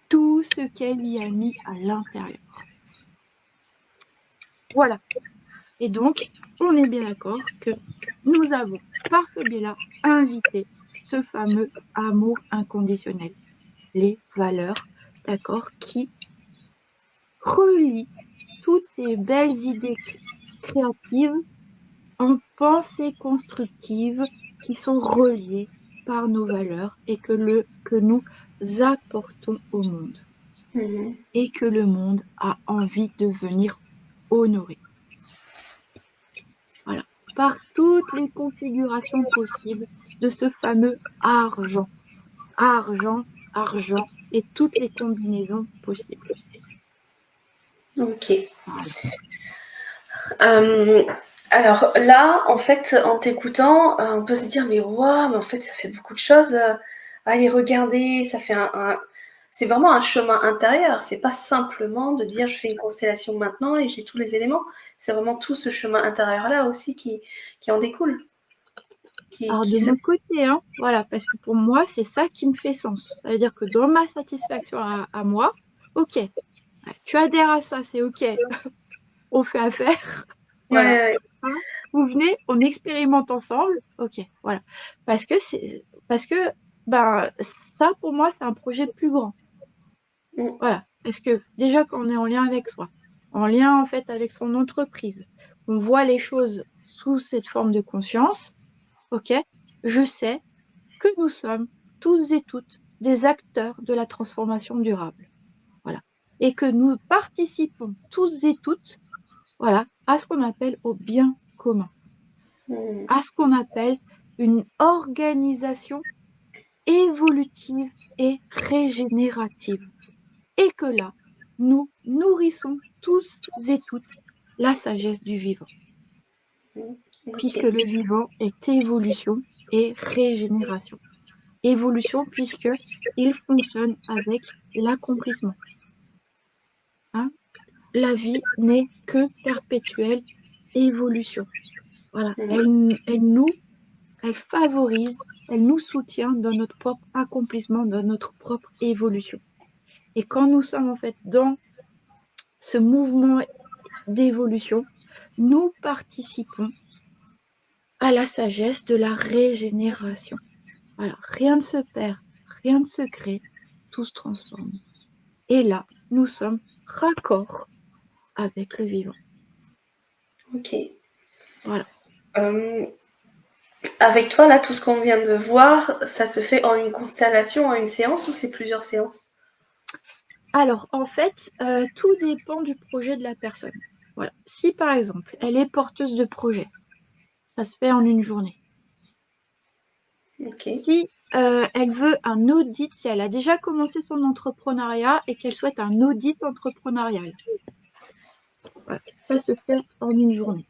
tout ce qu'elle y a mis à l'intérieur. Voilà. Et donc, on est bien d'accord que nous avons, par ce biais-là, invité ce fameux amour inconditionnel, les valeurs, d'accord, qui relient toutes ces belles idées créatives en pensées constructives qui sont reliées par nos valeurs et que nous apportons au monde et que le monde a envie de venir honorer. Voilà. Par toutes les configurations possibles de ce fameux argent. Argent, argent et toutes les combinaisons possibles. Ok. Voilà. Alors là, en fait, en t'écoutant, on peut se dire, mais waouh, mais en fait, ça fait beaucoup de choses à aller regarder. Ça fait c'est vraiment un chemin intérieur. C'est pas simplement de dire, je fais une constellation maintenant et j'ai tous les éléments. C'est vraiment tout ce chemin intérieur-là aussi qui en découle. Alors de mon côté, hein, voilà, parce que pour moi, c'est ça qui me fait sens. Ça veut dire que dans ma satisfaction à moi, ok, tu adhères à ça, c'est ok, on fait affaire, voilà. Ouais, ouais. Hein, vous venez, on expérimente ensemble, ok, voilà. Parce que ben, ça pour moi, c'est un projet plus grand. Voilà. Parce que déjà, quand on est en lien avec soi, en lien en fait avec son entreprise, on voit les choses sous cette forme de conscience, ok, je sais que nous sommes tous et toutes des acteurs de la transformation durable. Voilà. Et que nous participons tous et toutes, voilà, à ce qu'on appelle au bien commun, à ce qu'on appelle une organisation évolutive et régénérative. Et que là, nous nourrissons tous et toutes la sagesse du vivant. Puisque Ok. le vivant est évolution et régénération. Évolution puisque il fonctionne avec l'accomplissement. Hein, la vie n'est que perpétuelle évolution. Voilà. Elle favorise, elle nous soutient dans notre propre accomplissement, dans notre propre évolution. Et quand nous sommes en fait dans ce mouvement d'évolution, nous participons à la sagesse de la régénération. Voilà. Rien ne se perd, rien ne se crée, tout se transforme. Et là, nous sommes raccords avec le vivant. Ok. Voilà. Avec toi, là, tout ce qu'on vient de voir, ça se fait en une constellation, en une séance ou c'est plusieurs séances? Alors, en fait, tout dépend du projet de la personne. Voilà. Si, par exemple, elle est porteuse de projet, ça se fait en une journée. Ok. Si elle veut un audit, si elle a déjà commencé son entrepreneuriat et qu'elle souhaite un audit entrepreneurial, voilà, ça se fait en une journée.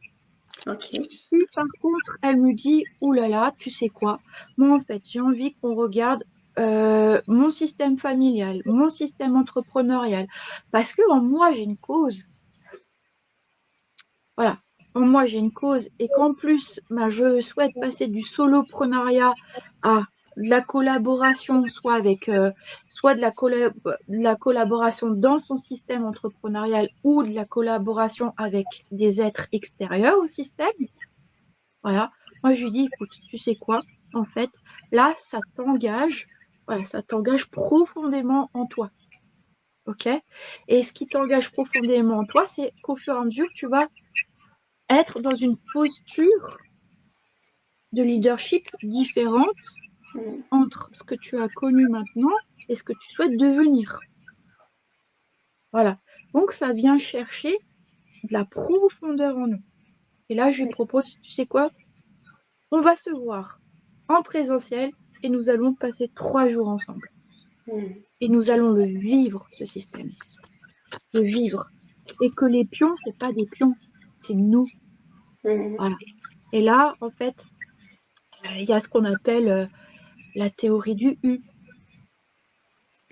Ok. Si par contre elle me dit, ouh là là, tu sais quoi, moi en fait j'ai envie qu'on regarde mon système familial, mon système entrepreneurial, parce que en moi j'ai une cause. Voilà, en moi j'ai une cause et qu'en plus bah, je souhaite passer du soloprenariat à de la collaboration, soit de la collaboration dans son système entrepreneurial ou de la collaboration avec des êtres extérieurs au système. Voilà. Moi, je lui dis, écoute, tu sais quoi? En fait, là, ça t'engage, voilà, ça t'engage profondément en toi. OK? Et ce qui t'engage profondément en toi, c'est qu'au fur et à mesure, tu vas être dans une posture de leadership différente entre ce que tu as connu maintenant et ce que tu souhaites devenir. Voilà. Donc, ça vient chercher de la profondeur en nous. Et là, je lui propose, tu sais quoi? On va se voir en présentiel et nous allons passer 3 jours ensemble. Et nous allons le vivre, ce système. Le vivre. Et que les pions, c'est pas des pions, c'est nous. Voilà. Et là, en fait, il y a ce qu'on appelle la théorie du U.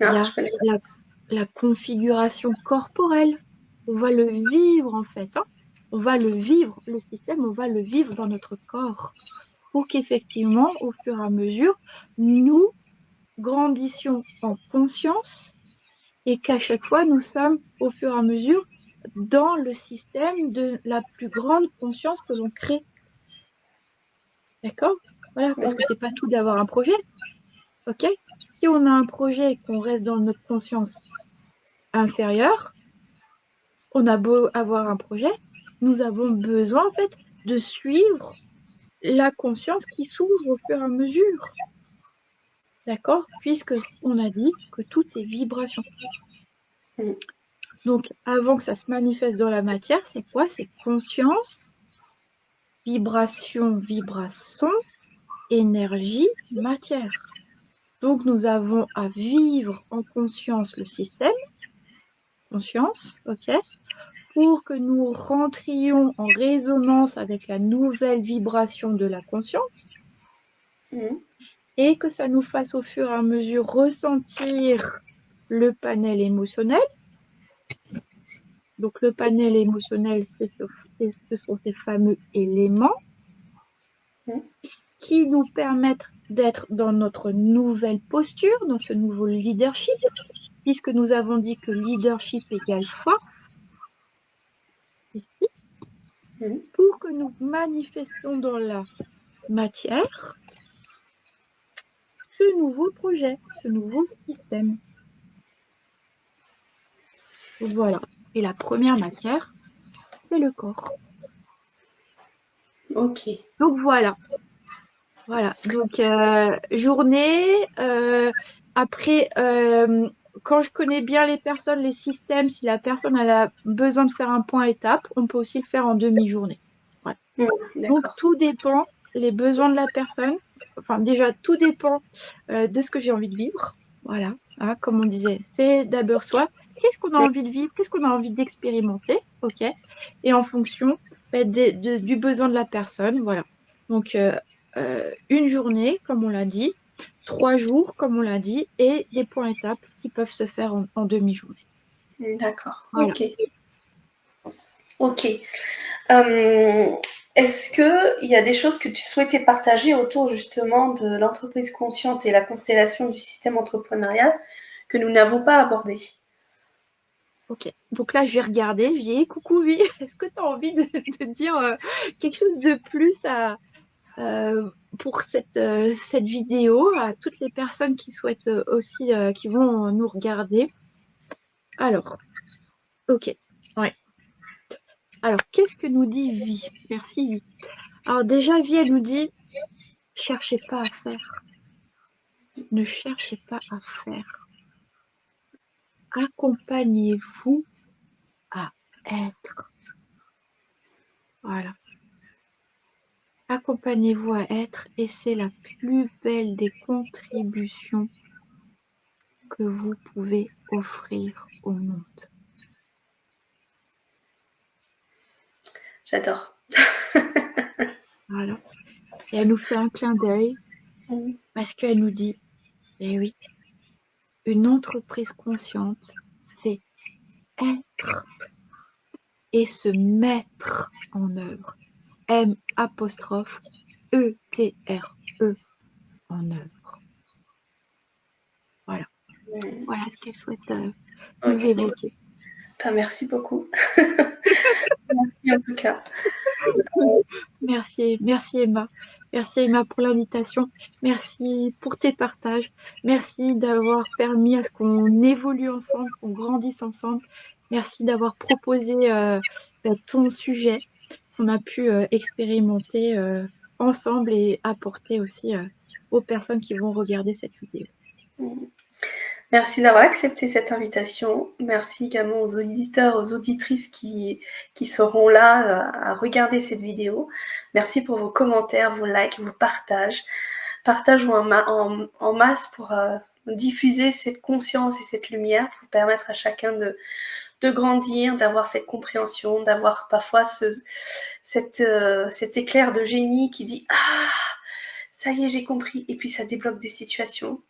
Il y Ah, a je connais. la configuration corporelle. on va le vivre en fait. Hein. On va le vivre, le système, on va le vivre dans notre corps pour qu'effectivement, au fur et à mesure, nous grandissions en conscience et qu'à chaque fois, nous sommes au fur et à mesure dans le système de la plus grande conscience que l'on crée. D'accord? Voilà, parce que Ok. c'est pas tout d'avoir un projet. Ok? Si on a un projet et qu'on reste dans notre conscience inférieure, on a beau avoir un projet, nous avons besoin en fait de suivre la conscience qui s'ouvre au fur et à mesure. D'accord? Puisque on a dit que tout est vibration. Mm. Donc, avant que ça se manifeste dans la matière, c'est quoi? C'est conscience, vibration, vibration, énergie, matière. Donc, nous avons à vivre en conscience le système, conscience, ok, pour que nous rentrions en résonance avec la nouvelle vibration de la conscience Mm. et que ça nous fasse au fur et à mesure ressentir le panel émotionnel. Donc, le panel émotionnel, ce sont ces fameux éléments Mm. qui nous permettent d'être dans notre nouvelle posture, dans ce nouveau leadership, puisque nous avons dit que leadership égale force, ici, Mm. pour que nous manifestions dans la matière ce nouveau projet, ce nouveau système. Voilà. Et la première matière, c'est le corps. Ok. Donc voilà. Voilà. Donc journée. Après, quand je connais bien les personnes, les systèmes, si la personne elle a besoin de faire un point étape, on peut aussi le faire en demi-journée. Voilà. Mm. Donc D'accord. tout dépend les besoins de la personne. Enfin déjà tout dépend de ce que j'ai envie de vivre. Voilà. Hein, comme on disait, c'est d'abord soi. Qu'est-ce qu'on a Mm. envie de vivre? Qu'est-ce qu'on a envie d'expérimenter? Ok. Et en fonction du besoin de la personne. Voilà. Donc une journée, comme on l'a dit, 3 jours, comme on l'a dit, et des points étapes qui peuvent se faire en demi-journée. D'accord. Voilà. Ok. Ok. Euh, Est-ce qu'il y a des choses que tu souhaitais partager autour justement de l'entreprise consciente et la constellation du système entrepreneurial que nous n'avons pas abordé? Ok, donc là je vais regarder, je dis hey, coucou, oui, est-ce que tu as envie de dire quelque chose de plus pour cette vidéo à toutes les personnes qui souhaitent aussi, qui vont nous regarder? Alors, ok, ouais. Alors, qu'est-ce que nous dit Vie? Merci, Vie. Alors déjà, Vie, elle nous dit, cherchez pas à faire, ne cherchez pas à faire, accompagnez-vous à être. Voilà. Accompagnez-vous à être et c'est la plus belle des contributions que vous pouvez offrir au monde. J'adore. Voilà. Et elle nous fait un clin d'œil Mm. parce qu'elle nous dit, eh oui, une entreprise consciente, c'est être et se mettre en œuvre. M apostrophe E-T-R-E en œuvre. Voilà. Mm. Voilà ce qu'elle souhaite nous Ok. évoquer. Ben, merci beaucoup. Merci en tout cas. Merci, merci Emma. Merci Emma pour l'invitation. Merci pour tes partages. Merci d'avoir permis à ce qu'on évolue ensemble, qu'on grandisse ensemble. Merci d'avoir proposé ton sujet qu'on a pu expérimenter ensemble et apporter aussi aux personnes qui vont regarder cette vidéo. Mm. Merci d'avoir accepté cette invitation. Merci également aux auditeurs, aux auditrices qui seront là à regarder cette vidéo. Merci pour vos commentaires, vos likes, vos partages. Partageons en masse pour diffuser cette conscience et cette lumière pour permettre à chacun de grandir, d'avoir cette compréhension, d'avoir parfois cet éclair de génie qui dit « Ah, ça y est, j'ai compris » et puis ça débloque des situations.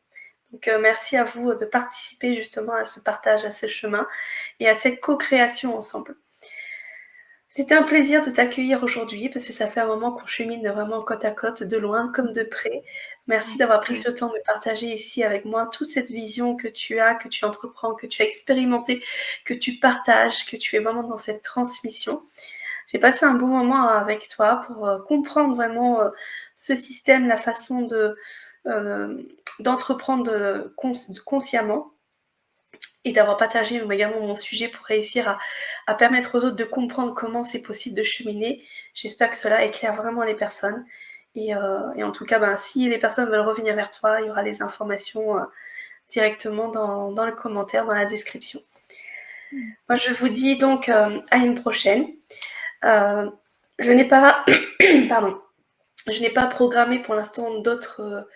Donc merci à vous de participer justement à ce partage, à ce chemin et à cette co-création ensemble. C'était un plaisir de t'accueillir aujourd'hui parce que ça fait un moment qu'on chemine vraiment côte à côte, de loin comme de près. Merci d'avoir pris ce temps de partager ici avec moi toute cette vision que tu as, que tu entreprends, que tu as expérimenté, que tu partages, que tu es vraiment dans cette transmission. J'ai passé un bon moment avec toi pour comprendre vraiment ce système, la façon d'entreprendre consciemment et d'avoir partagé également mon sujet pour réussir à permettre aux autres de comprendre comment c'est possible de cheminer. J'espère que cela éclaire vraiment les personnes. Et en tout cas, si les personnes veulent revenir vers toi, il y aura les informations directement dans le commentaire, dans la description. Moi, je vous dis donc à une prochaine. Je n'ai pas, pardon, je n'ai pas programmé pour l'instant d'autres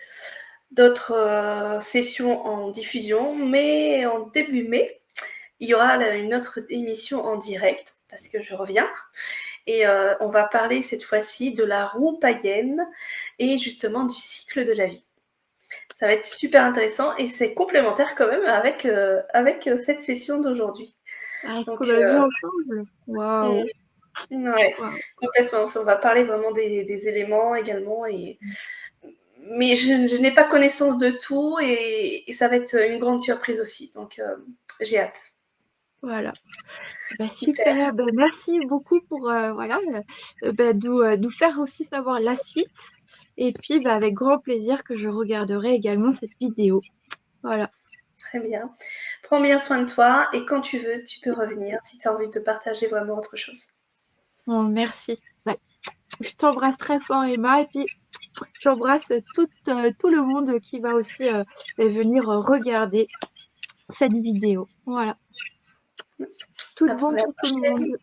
sessions en diffusion, mais en début mai, il y aura une autre émission en direct, parce que je reviens, et on va parler cette fois-ci de la roue païenne et justement du cycle de la vie. Ça va être super intéressant et c'est complémentaire quand même avec cette session d'aujourd'hui. Ce qu'on a vu ensemble. Waouh. Ouais, complètement. On va parler vraiment des éléments également mais je n'ai pas connaissance de tout et ça va être une grande surprise aussi. Donc, j'ai hâte. Voilà. Super. Merci beaucoup pour nous faire aussi savoir la suite. Et puis, avec grand plaisir que je regarderai également cette vidéo. Voilà. Très bien. Prends bien soin de toi et quand tu veux, tu peux revenir si tu as envie de partager vraiment autre chose. Bon, merci. Ouais. Je t'embrasse très fort, Emma. Et puis, j'embrasse tout le monde qui va aussi venir regarder cette vidéo. Voilà. Tout le bon pour tout le monde.